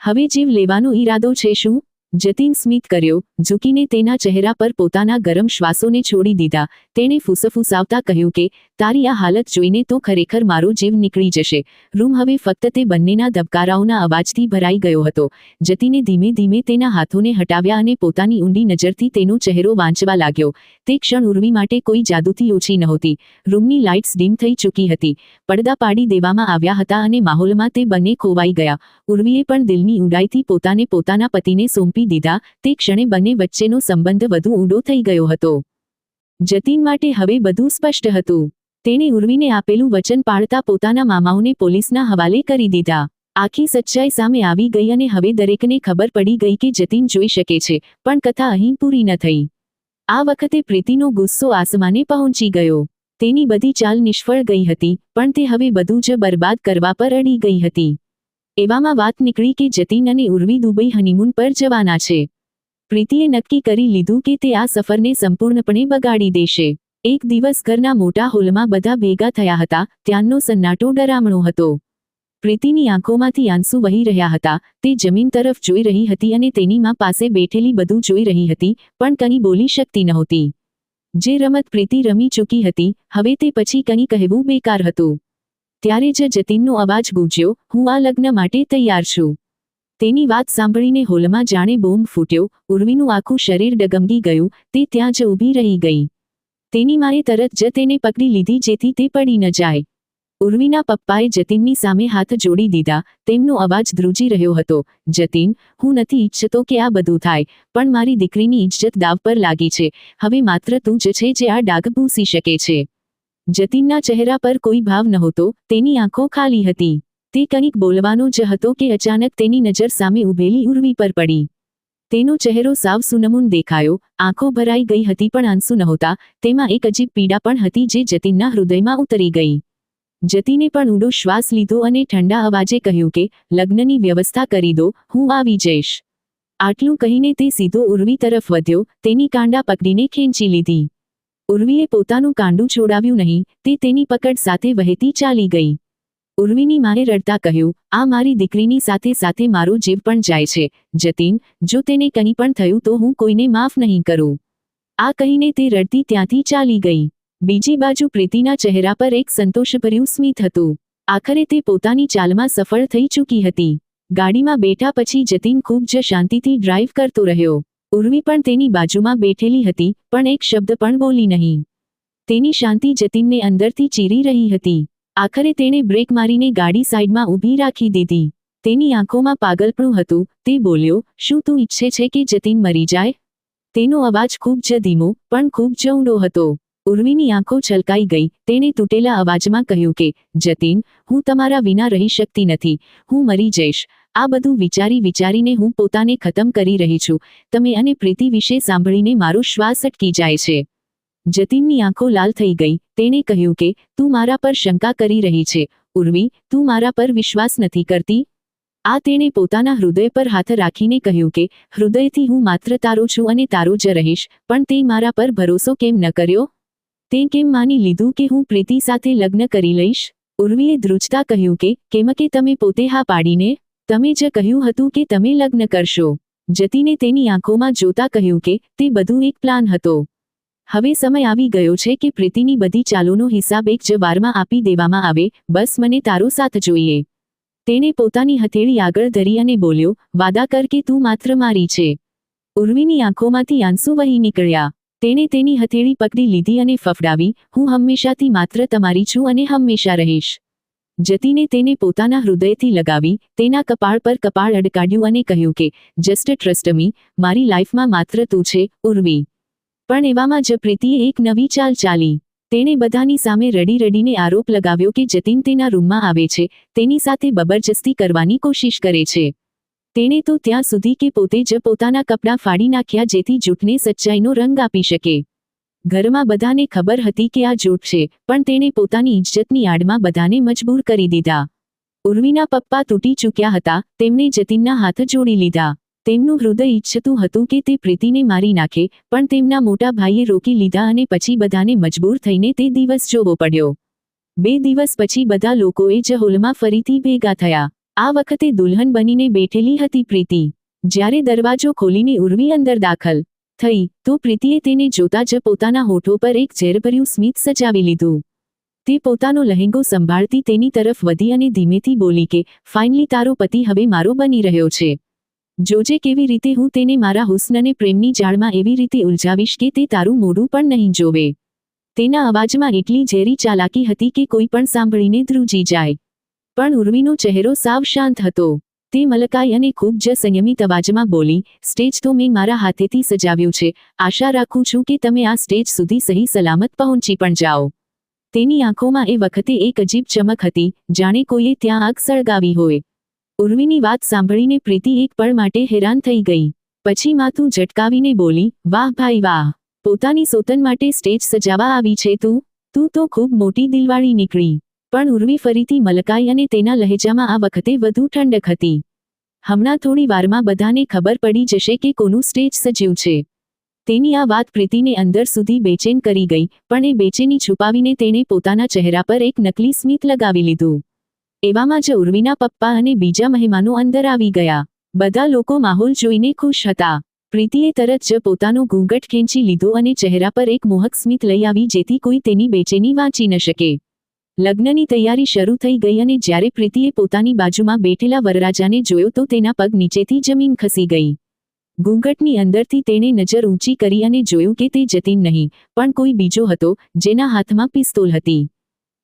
હવે જીવ લેવાનો ઈરાદો છે શું? જતીન સ્મિત કર્યો, ઝૂકીને તેના ચહેરા પર પોતાના ગરમ શ્વાસોને છોડી દીધા. તેણે ફૂસફૂસાવતા કહ્યું કે તારી આ હાલત જોઈને તો ખરેખર મારો જીવ નીકળી જશે. રૂમ હવે ફક્ત તે બંનેના ધબકારાઓના અવાજથી ભરાઈ ગયો હતો. જતીને ધીમે ધીમે તેના હાથોને હટાવ્યા અને પોતાની ઊંડી નજરથી તેનો ચહેરો વાંચવા લાગ્યો. તે ક્ષણ ઉર્વી માટે કોઈ જાદુથી ઓછી નહોતી. રૂમની લાઇટ્સ ડીમ થઈ ચૂકી હતી. પડદા પાડી દેવામાં આવ્યા હતા અને માહોલમાં તે બંને ખોવાઈ ગયા. ઉર્વીએ પણ દિલની ઊંડાઈથી પોતાને પોતાના પતિને સોંપી દીધા. તે ક્ષણે બંને વચ્ચેનો સંબંધ વધુ ઊંડો થઈ ગયો હતો. જતીન માટે હવે બધું સ્પષ્ટ હતું. તેણે ઉર્વીને આપેલું વચન પાળતા પોતાના મામાઓને પોલીસના હવાલે કરી દીધા. આખી સચ્ચાઈ સામે આવી ગઈ અને હવે દરેકને ખબર પડી ગઈ કે જતીન જોઈ શકે છે, પણ કથા અહીં પૂરી ન થઈ. આ વખતે પ્રીતિનો ગુસ્સો આસમાને પહોંચી ગયો. તેની બધી ચાલ નિષ્ફળ ગઈ હતી, પણ તે હવે બધું જ બરબાદ કરવા પર અડી ગઈ હતી. એવામાં વાત નીકળી કે જતીન અને ઉર્વી દુબઈ હનીમૂન પર જવાના છે. પ્રીતિએ નક્કી કરી લીધું કે તે આ સફરને સંપૂર્ણપણે બગાડી દેશે. એક દિવસ ઘરના મોટા હોલમાં બધા ભેગા થયા હતા. ત્યાંનો સન્નાટો ડરામણો હતો. પ્રીતિની આંખોમાંથી આંસુ વહી રહ્યા હતા. તે જમીન તરફ જોઈ રહી હતી અને તેની માં પાસે બેઠેલી બધું જોઈ રહી હતી, પણ કંઈ બોલી શકતી નહોતી. જે રમત પ્રીતિ રમી ચૂકી હતી, હવે તે પછી કંઈ કહેવું બેકાર હતું. ત્યારે જ જતીનનો અવાજ ગૂંજ્યો, હું આ લગ્ન માટે તૈયાર છું. તેની વાત સાંભળીને હોલમાં જાણે બોમ્બ ફૂટ્યો. ઉર્વીનું આખું શરીર ડગમગી ગયું. તે ત્યાં જ ઊભી રહી ગઈ. તેની માએ તરત જ તેને પકડી લીધી જેથી તે પડી ન જાય. ઉર્વીના પપ્પાએ જતીનની સામે હાથ જોડી દીધા. તેમનો અવાજ ધ્રુજી રહ્યો હતો, જતીન, હું નથી ઈચ્છતો કે આ બધું થાય, પણ મારી દીકરીની ઇજ્જત દાવ પર લાગી છે. હવે માત્ર તું જ છે જે આ ડાઘ ભૂંસી શકે છે. જતીનના ચહેરા પર કોઈ ભાવ નહોતો. તેની આંખો ખાલી હતી. તે કંઈક બોલવાનો જ હતો કે અચાનક તેની નજર સામે ઊભેલી ઉર્વી પર પડી. તેનો ચહેરો સાવ સુનમૂન દેખાયો, આંખો ભરાઈ ગઈ હતી પણ આંસુ નહોતા, તેમાં એક અજીબ પીડા પણ હતી જે જતીનના હૃદયમાં ઉતરી ગઈ. જતીને પણ ઊંડો શ્વાસ લીધો અને ઠંડા અવાજે કહ્યું કે લગ્નની વ્યવસ્થા કરી દો, હું આવી જઈશ. આટલું કહીને તે સીધો ઉર્વી તરફ વધ્યો, તેની કાંડા પકડીને ખેંચી લીધી. ઉર્વીએ પોતાનું કાંડું છોડાવ્યું નહીં, તે તેની પકડ સાથે વહેતી ચાલી ગઈ. ઉર્વીની માએ રડતા કહ્યું, આ મારી દીકરીની સાથે સાથે મારો જીવ પણ જાય છે. જતીન, જો તેને કંઈ પણ થયું તો હું કોઈને માફ નહીં કરું. આ કહીને તે રડતી ત્યાંથી ચાલી ગઈ. બીજી બાજુ પ્રીતિના ચહેરા પર એક સંતોષભર્યું સ્મિત હતું. આખરે તે પોતાની ચાલમાં સફળ થઈ ચૂકી હતી. ગાડીમાં બેઠા પછી જતીન ખૂબ જ શાંતિથી ડ્રાઈવ કરતો રહ્યો. ઉર્વી પણ તેની બાજુમાં બેઠેલી હતી, પણ એક શબ્દ પણ બોલી નહીં. તેની શાંતિ જતીનને અંદરથી ચીરી રહી હતી. આખરે તેણે બ્રેક મારીને ગાડી સાઈડમાં ઊભી રાખી દીધી. તેની આંખોમાં પાગલપણું હતું. તે બોલ્યો, શું તું ઈચ્છે છે કે જતીન મરી જાય? તેનો અવાજ ખૂબ જ ધીમો, પણ ખૂબ જ ઊંડો હતો. ઉર્વીની આંખો છલકાઈ ગઈ. તેણે તૂટેલા અવાજમાં કહ્યું કે જતીન, હું તમારા વિના રહી શકતી નથી. હું મરી જઈશ. આ બધું વિચારીને હું પોતાને ખતમ કરી રહી છું. તમે અને પ્રીતિ વિશે સાંભળીને મારો શ્વાસ અટકી જાય છે. જતીનની આંખો લાલ થઈ ગઈ. તેણે કહ્યું કે તું મારા પર શંકા કરી રહી છે. ઉર્વી, તું મારા પર વિશ્વાસ નથી કરતી? આ તેણે પોતાના હૃદય પર હાથ રાખીને કહ્યું કે હૃદયથી હું માત્ર તારો છું અને તારો જ રહીશ, પણ તે મારા પર ભરોસો કેમ ન કર્યો? તે કેમ માની લીધું કે હું પ્રીતિ સાથે લગ્ન કરી લઈશ? ઉર્વીએ ધ્રુજતા કહ્યું કે કેમ કે તમે પોતે હા પાડીને? તમે જ કહ્યું હતું કે તમે લગ્ન કરશો. જતીને તેની આંખોમાં જોતા કહ્યું કે તે બધું એક પ્લાન હતો. હવે સમય આવી ગયો છે કે પ્રીતિની બધી ચાલોનો હિસાબ એક જ વારમાં આપી દેવામાં આવે. બસ મને તારો સાથ જોઈએ. તેણે પોતાની હથેળી આગળ ધરી અને બોલ્યો, વાદા કર કે તું માત્ર મારી છે. ઉર્વીની આંખોમાંથી આંસુ વહી નીકળ્યા. તેણે તેની હથેળી પકડી લીધી અને ફફડાવી, હું હંમેશાથી માત્ર તમારી છું અને હંમેશા રહીશ. જતીને તેને પોતાના હૃદયથી લગાવી, તેના કપાળ પર કપાળ અડકાડ્યું અને કહ્યું કે જસ્ટ ટ્રસ્ટ મી, મારી લાઈફમાં માત્ર તું છે, ઉર્વી. પણ એવામાં જ પ્રીતિએ એક નવી ચાલ ચાલી. તેણે બધાની સામે રડીને આરોપ લગાવ્યો કે જતીન તેના રૂમમાં આવે છે, તેની સાથે જબરજસ્તી કરવાની કોશિશ કરે છે. તેણે તો ત્યાં સુધી કે પોતે જ પોતાના કપડાં ફાડી નાખ્યા જેથી જૂઠને સચ્ચાઈનો રંગ આપી શકે. ઘરમાં બધાને ખબર હતી કે આ જૂઠ છે, પણ તેણે પોતાની ઇજ્જતની આડમાં બધાને મજબૂર કરી દીધા. ઉર્વીના પપ્પા તૂટી ચૂક્યા હતા. તેમણે જતીનના હાથ જોડી લીધા. તેમનું હૃદય ઈચ્છતું હતું કે તે પ્રીતિને મારી નાખે, પણ તેમના મોટા ભાઈએ રોકી લીધા અને પછી બધાને મજબૂર થઈને તે દિવસ જોવો પડ્યો. 2 દિવસ પછી બધા લોકોએ જ હોલમાં ફરીથી ભેગા થયા. આ વખતે દુલ્હન બનીને બેઠેલી હતી પ્રીતિ. જ્યારે દરવાજો ખોલીને ઉર્વી અંદર દાખલ થઈ, તો પ્રીતિએ તેને જોતા જ પોતાના હોઠો પર એક ઝેરભર્યું સ્મિત સજાવી લીધું. તે પોતાનો લહેંગો સંભાળતી તેની તરફ વધી અને ધીમેથી બોલી કે ફાઇનલી તારો પતિ હવે મારો બની રહ્યો છે. જોજે કેવી રીતે હું તેને મારા હુસ્ન અને પ્રેમની જાળમાં એવી રીતે ઉલઝાવીશ કે તે તારું મોઢું પણ નહીં જોવે. તેના અવાજમાં એટલી ઝેરી ચાલાકી હતી કે કોઈ પણ સાંભળીને ધ્રુજી જાય. પણ ઉર્વીનો ચહેરો સાવ શાંત હતો. તે મલકાઈ અને ખૂબ જ સંયમિત અવાજમાં બોલી, સ્ટેજ તો મેં મારા હાથેથી સજાવ્યું છે. આશા રાખું છું કે તમે આ સ્ટેજ સુધી સહી સલામત પહોંચી પણ જાઓ. તેની આંખોમાં એ વખતે એક અજીબ ચમક હતી, જાણે કોઈએ ત્યાં આગ સળગાવી હોય. ઉર્વીની વાત સાંભળીને પ્રીતિ એક પળ માટે હેરાન થઈ ગઈ. પછી માથું ઝટકાવીને બોલી, વાહ ભાઈ વાહ, પોતાની સોતન માટે સ્ટેજ સજાવા આવી છે તું? તું તો ખૂબ મોટી દિલવાળી નીકળી. પણ ઉર્વી ફરીથી મલકાઈ અને તેના લહેજામાં આ વખતે વધુ ઠંડક હતી. હમણાં થોડી વારમાં બધાને ખબર પડી જશે કે કોનું સ્ટેજ સજ્યું છે. તેની આ વાત પ્રીતિને અંદર સુધી બેચેન કરી ગઈ, પણ એ બેચેની છુપાવીને તેણે પોતાના ચહેરા પર એક નકલી સ્મિત લગાવી લીધું. એવામાં જ ઉર્વીના પપ્પા અને બીજા મહેમાનો અંદર આવી ગયા. બધા લોકો માહોલ જોઈને ખુશ હતા. પ્રીતિએ તરત જ પોતાનો ઘૂંઘટ ખેંચી લીધો અને ચહેરા પર એક મોહક સ્મિત લઈ આવી જેથી કોઈ તેની બેચેની વાંચી ન શકે. લગ્નની તૈયારી શરૂ થઈ ગઈ અને જ્યારે પ્રીતિએ પોતાની બાજુમાં બેઠેલા વરરાજાને જોયો તો તેના પગ નીચેથી જમીન ખસી ગઈ. ઘૂંઘટની અંદરથી તેણે નજર ઊંચી કરી અને જોયું કે તે જતીન નહીં, પણ કોઈ બીજો હતો, જેના હાથમાં પિસ્તોલ હતી.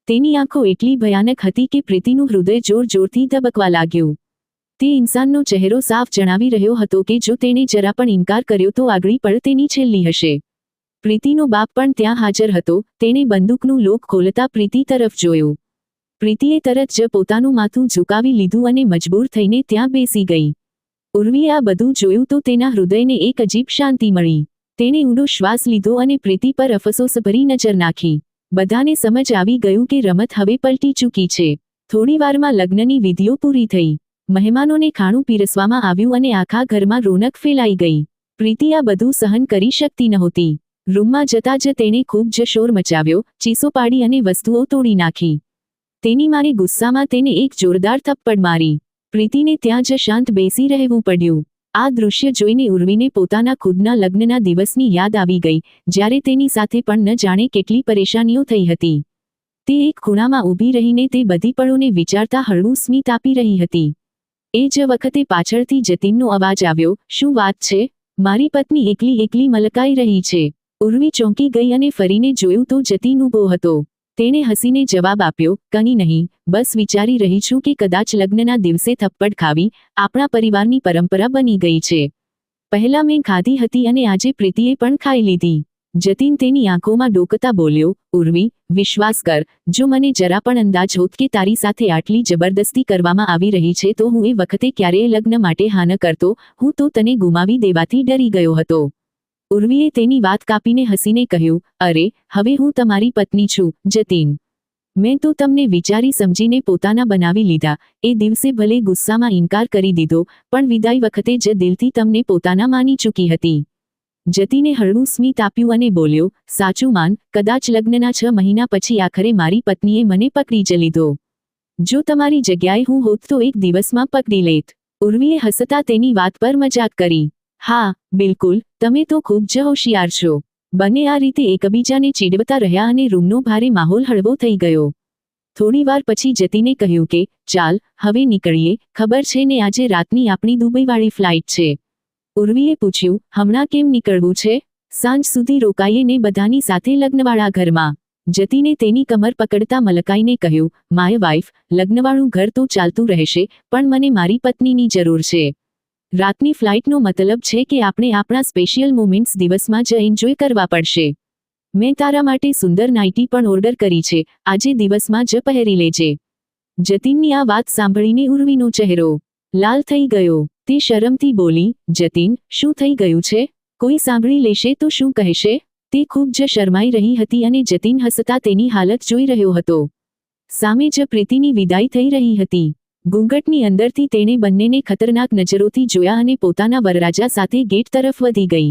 તેની આંખો એટલી ભયાનક હતી કે પ્રીતિનું હૃદય જોરથી ધબકવા લાગ્યું. તે ઇન્સાનનો ચહેરો સાફ જણાવી રહ્યો હતો કે જો તેણે જરા પણ ઇનકાર કર્યો તો આગલી પળ તેની છેલ્લી હશે. પ્રીતિનો બાપ પણ ત્યાં હાજર હતો. તેણે બંદૂકનું લોક ખોલતા પ્રીતિ તરફ જોયું. પ્રીતિએ તરત જ પોતાનું માથું ઝુકાવી લીધું અને મજબૂર થઈને ત્યાં બેસી ગઈ. ઉર્વીએ આ બધું જોયું તો તેના હૃદયને એક અજીબ શાંતિ મળી. તેણે ઊંડો શ્વાસ લીધો અને પ્રીતિ પર અફસોસભરી નજર નાખી. બધાને સમજ આવી ગયું કે રમત હવે પલટી ચૂકી છે. થોડી વારમાં લગ્નની વિધિઓ પૂરી થઈ. મહેમાનોને ખાણું પીરસવામાં આવ્યું અને આખા ઘરમાં રોનક ફેલાઈ ગઈ. પ્રીતિ આ બધું સહન કરી શકતી નહોતી. રૂમમાં જતાં જ તેણે ખૂબ જ શોર મચાવ્યો, ચીસો પાડી અને વસ્તુઓ તોડી નાખી. તેની માએ ગુસ્સામાં તેને એક જોરદાર થપ્પડ મારી. પ્રીતિને ત્યાં જ શાંત બેસી રહેવું પડ્યું. આ દૃશ્ય જોઈને ઉર્વીને પોતાના ખુદના લગ્નના દિવસની યાદ આવી ગઈ, જ્યારે તેની સાથે પણ ન જાણે કેટલી પરેશાનીઓ થઈ હતી. તે એક ખૂણામાં ઊભી રહીને તે બધી પળોને વિચારતા હળવું સ્મિત આપી રહી હતી. એ જ વખતે પાછળથી જતીનનો અવાજ આવ્યો, "શું વાત છે? મારી પત્ની એકલી એકલી મલકાઈ રહી છે." ઉર્વી ચોંકી ગઈ અને ફરીને જોયું તો જતીન ઊભો હતો. તેણે હસીને જવાબ આપ્યો, "કંઈ નહીં, બસ વિચારી રહી છું કે કદાચ લગ્નના દિવસે થપ્પડ ખાવી આપણા પરિવારની પરંપરા બની ગઈ છે. પહેલા મેં ખાધી હતી અને આજે પ્રીતિએ પણ ખાઈ લીધી." જતીન તેની આંખોમાં ડોકતા બોલ્યો, "ઉર્વી, વિશ્વાસ કર, જો મને જરા પણ અંદાજ હોત કે તારી સાથે આટલી જબરદસ્તી કરવામાં આવી રહી છે તો હું એ વખતે ક્યારેય લગ્ન માટે હા ન કરતો. હું તો તને ગુમાવી દેવાથી ડરી ગયો હતો." ઉર્વીએ તેની વાત કાપીને હસીને કહ્યું, "અરે, હવે હું તમારી પત્ની છું, જતીન. મેં તો તમને વિચારી સમજીને પોતાના બનાવી લીધા. એ દિવસે ભલે ગુસ્સામાં ઇનકાર કરી દીધો, પણ વિદાય વખતે જ દિલથી તમને પોતાના માની ચૂકી હતી." જતીને હળવું સ્મિત આપ્યું અને બોલ્યો, "સાચું માન, કદાચ લગ્નના 6 મહિના પછી આખરે મારી પત્નીએ મને પકડી જ લીધો. જો તમારી જગ્યાએ હું હોત તો એક દિવસમાં પકડી લેત." ઉર્વીએ હસતા તેની વાત પર મજાક કરી. "હા, બિલકુલ, તમે તો ખૂબ જ હોશિયાર છો." બંને આ રીતે એકબીજાને ચીડવતા રહ્યા અને રૂમનો ભારે માહોલ હળવો થઈ ગયો. થોડીવાર પછી જતીને કહ્યું કે, "ચાલ, હવે નીકળીએ. ખબર છે ને આજે રાતની આપણી દુબઈવાળી ફ્લાઇટ છે." ઉર્વીએ પૂછ્યું, "હમણાં કેમ નીકળવું છે? સાંજ સુધી રોકાઈએ ને બધાની સાથે લગ્નવાળા ઘરમાં." જતીને તેની કમર પકડતા મલકાઈને કહ્યું, "માય વાઇફ, લગ્નવાળું ઘર તો ચાલતું રહેશે, પણ મને મારી પત્નીની જરૂર છે. રાતની ફ્લાઇટનો મતલબ છે કે આપણે આપણા સ્પેશિયલ મોમેન્ટ્સ દિવસમાં જ એન્જોય કરવા પડશે. મેં તારા માટે સુંદર નાઇટી પણ ઓર્ડર કરી છે, આજે દિવસમાં જ પહેરી લેજે." જતીનની આ વાત સાંભળીને ઉર્વીનો ચહેરો લાલ થઈ ગયો. તે શરમથી બોલી, "જતીન, શું થઈ ગયું છે? કોઈ સાંભળી લેશે તો શું કહેશે?" તે ખૂબ જ શરમાઈ રહી હતી અને જતીન હસતા તેની હાલત જોઈ રહ્યો હતો. સામે જ પ્રીતિની વિદાય થઈ રહી હતી. ઘૂંઘટની અંદરથી તેણે બંનેને ખતરનાક નજરોથી જોયા અને પોતાના વરરાજા સાથે ગેટ તરફ વધી ગઈ.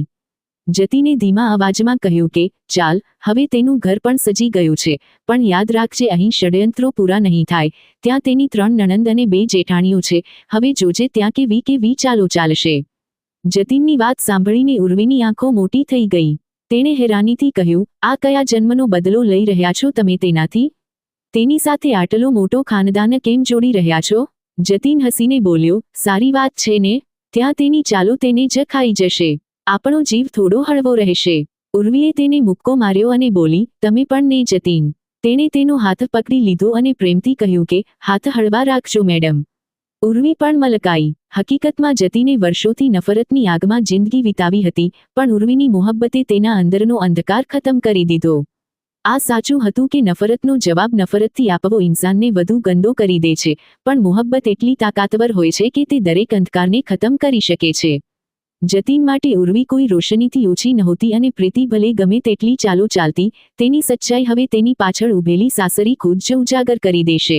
જતીને ધીમા અવાજમાં કહ્યું કે, "ચાલ, હવે તેનું ઘર પણ સજી ગયું છે, પણ યાદ રાખજે અહીં ષડયંત્રો પૂરા નહીં થાય. ત્યાં તેની 3 નણંદ અને 2 જેઠાણીઓ છે, હવે જોજે ત્યાં કેવી ચાલો ચાલશે." જતીનની વાત સાંભળીને ઉર્વીની આંખો મોટી થઈ ગઈ. તેણે હેરાનીથી કહ્યું, "આ કયા જન્મનો બદલો લઈ રહ્યા છો તમે તેનાથી? તેની સાથે આટલો મોટો ખાનદાન કેમ જોડી રહ્યા છો?" જતીન હસીને બોલ્યો, "સારી વાત છે ને? ત્યાં તેની ચાલો તેને જ ખાઈ જશે. આપણો જીવ થોડો હળવો રહેશે." ઉર્વીએ તેને મુક્કો માર્યો અને બોલી, "તમે પણ ને જતીન." તેણે તેનો હાથ પકડી લીધો અને પ્રેમથી કહ્યું કે, "હાથ હળવા રાખજો મેડમ." ઉર્વી પણ મલકાઈ. હકીકતમાં જતીને વર્ષોથી નફરતની આગમાં જિંદગી વિતાવી હતી, પણ ઉર્વીની મોહબ્બતે તેના અંદરનો અંધકાર ખતમ કરી દીધો. આ સાચું હતું કે નફરતનો જવાબ નફરતથી આપવો ઇન્સાનને વધુ ગંદો કરી દે છે, પણ મોહબ્બત એટલી તાકાતવર હોય છે કે તે દરેક અંધકારને ખતમ કરી શકે છે. જતીન માટે ઉર્વી કોઈ રોશનીથી ઓછી નહોતી અને પ્રીતિ ભલે ગમે તેટલી ચાલો ચાલતી, તેની સચ્ચાઈ હવે તેની પાછળ ઊભેલી સાસરી ખુદ જ ઉજાગર કરી દેશે.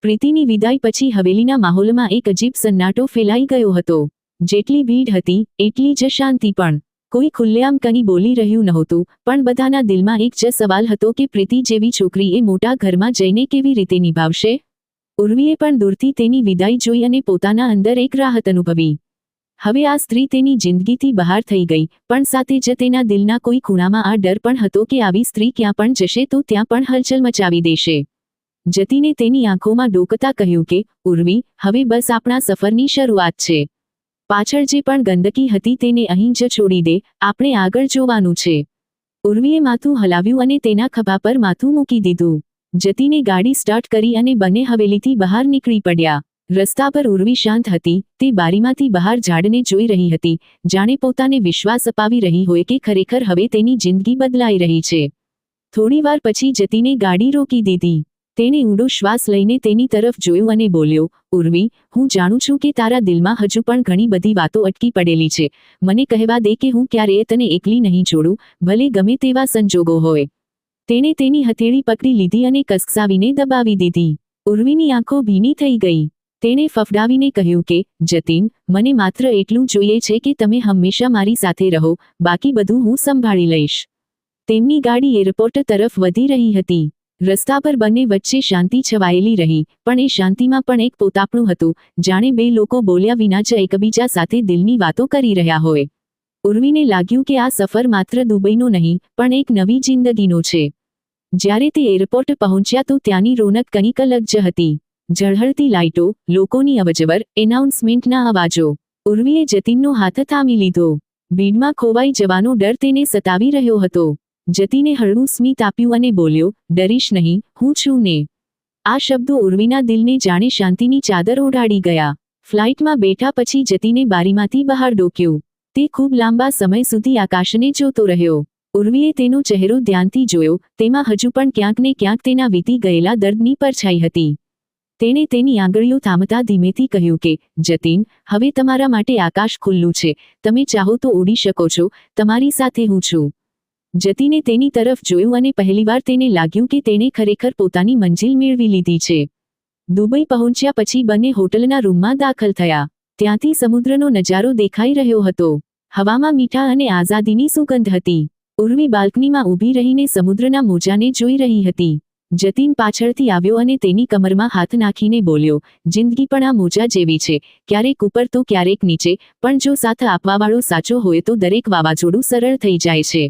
પ્રીતિની વિદાય પછી હવેલીના માહોલમાં એક અજીબ સન્નાટો ફેલાઈ ગયો હતો. જેટલી ભીડ હતી, એટલી જ શાંતિ પણ. કોઈ ખુલ્લેઆમ કંઈ બોલી રહ્યું નહોતું, પણ બધાના દિલમાં એક જ સવાલ હતો કે પ્રીતિ જેવી છોકરી એ મોટા ઘરમાં જઈને કેવી રીતે નિભાવશે? ઉર્વીએ પણ દૂરથી તેની વિદાય જોઈ અને પોતાના અંદર એક રાહત અનુભવી. હવે આ સ્ત્રી તેની જિંદગીથી બહાર થઈ ગઈ, પણ સાથે જ તેના દિલના કોઈ ખૂણામાં આ ડર પણ હતો કે આવી સ્ત્રી ક્યાં પણ જશે તો ત્યાં પણ હલચલ મચાવી દેશે. જતીને તેની આંખોમાં ડોકતા કહ્યું કે, "ઉર્વી, હવે બસ આપણા સફરની શરૂઆત છે. પાછળ જે પણ ગંદકી હતી તેને અહીં જ છોડી દે, આપણે આગળ જોવાનું છે." ઉર્વીએ માથું હલાવ્યું અને તેના ખભા પર માથું મૂકી દીધું. જતીને ગાડી સ્ટાર્ટ કરી અને બંને હવેલીથી બહાર નીકળી પડ્યા. રસ્તા પર ઉર્વી શાંત હતી, તે બારીમાંથી બહાર ઝાડને જોઈ રહી હતી, જાણે પોતાને વિશ્વાસ અપાવી રહી હોય કે ખરેખર હવે તેની જિંદગી બદલાઈ રહી છે. થોડીવાર પછી જતીને ગાડી રોકી દીધી. તેણે ઊંડો શ્વાસ લઈને તેની તરફ જોયું અને બોલ્યો, ઉર્વી, હું જાણું છું કે તારા દિલમાં હજુ પણ ઘણી બધી વાતો અટકી પડેલી છે. મને કહેવા દે કે હું ક્યારેય તને એકલી નહીં છોડું, ભલે ગમે તેવા સંજોગો હોય. તેણે તેની હથેળી પકડી લીધી અને કસકસાવીને દબાવી દીધી. ઉર્વીની આંખો ભીની થઈ ગઈ. તેણે ફફડાવીને કહ્યું કે, જતીન, મને માત્ર એટલું જોઈએ છે કે તમે હંમેશા મારી સાથે રહો, બાકી બધું હું સંભાળી લઈશ. તેમની ગાડી એરપોર્ટ તરફ વધી રહી હતી. રસ્તા પર બંને વચ્ચે શાંતિ છવાયેલી રહી, પણ એ શાંતિમાં પણ એક પોતાપણું હતું, જાણે બે લોકો બોલ્યા વિના જ એકબીજા સાથે દિલની વાતો કરી રહ્યા હોય. ઉર્વીને લાગ્યું કે આ સફર માત્ર દુબઈનો નહીં, પણ એક નવી જિંદગીનો છે. જ્યારે તે એરપોર્ટ પહોંચ્યા તો ત્યાંની રોનક કંઈક અલગ જ હતી. ઝળહળતી લાઇટો, લોકોની અવરજવર, એનાઉન્સમેન્ટના અવાજો. ઉર્વીએ જતીનનો હાથ થામી લીધો. ભીડમાં ખોવાઈ જવાનો ડર તેને સતાવી રહ્યો હતો. જતીને હળવું સ્મિત આપ્યું અને બોલ્યો, ડરીશ નહીં, હું છું ને. આ શબ્દો ઉર્વીના દિલને જાણે શાંતિની ચાદર ઓઢાડી ગયા. ફ્લાઇટમાં બેઠા પછી જતીને બારીમાંથી બહાર ડોક્યું. તે ખૂબ લાંબા સમય સુધી આકાશને જોતો રહ્યો. ઉર્વીએ તેનો ચહેરો ધ્યાનથી જોયો, તેમાં હજુ પણ ક્યાંક ને ક્યાંક તેના વીતી ગયેલા દર્દની પરછાઈ હતી. તેણે તેની આંગળીઓ થામતા ધીમેથી કહ્યું કે, જતીન, હવે તમારા માટે આકાશ ખુલ્લું છે, તમે ચાહો તો ઉડી શકો છો, તમારી સાથે હું છું. જતીને તેની તરફ જોયું અને પહેલીવાર તેને લાગ્યું કે તેણે ખરેખર પોતાની મંજિલ મેળવી લીધી છે. દુબઈ પહોંચ્યા પછી બંને હોટલના રૂમમાં દાખલ થયા. ત્યાંથી સમુદ્રનો નજારો દેખાઈ રહ્યો હતો. હવામાં મીઠા અને આઝાદીની સુગંધ હતી. ઉર્વી બાલ્કનીમાં ઊભી રહીને સમુદ્રના મોજાને જોઈ રહી હતી. જતીન પાછળથી આવ્યો અને તેની કમરમાં હાથ નાખીને બોલ્યો, જિંદગી પણ આ મોજા જેવી છે, ક્યારેક ઉપર તો ક્યારેક નીચે, પણ જો સાથ આપવાવાળો સાચો હોય તો દરેક વાવાઝોડું સરળ થઈ જાય છે.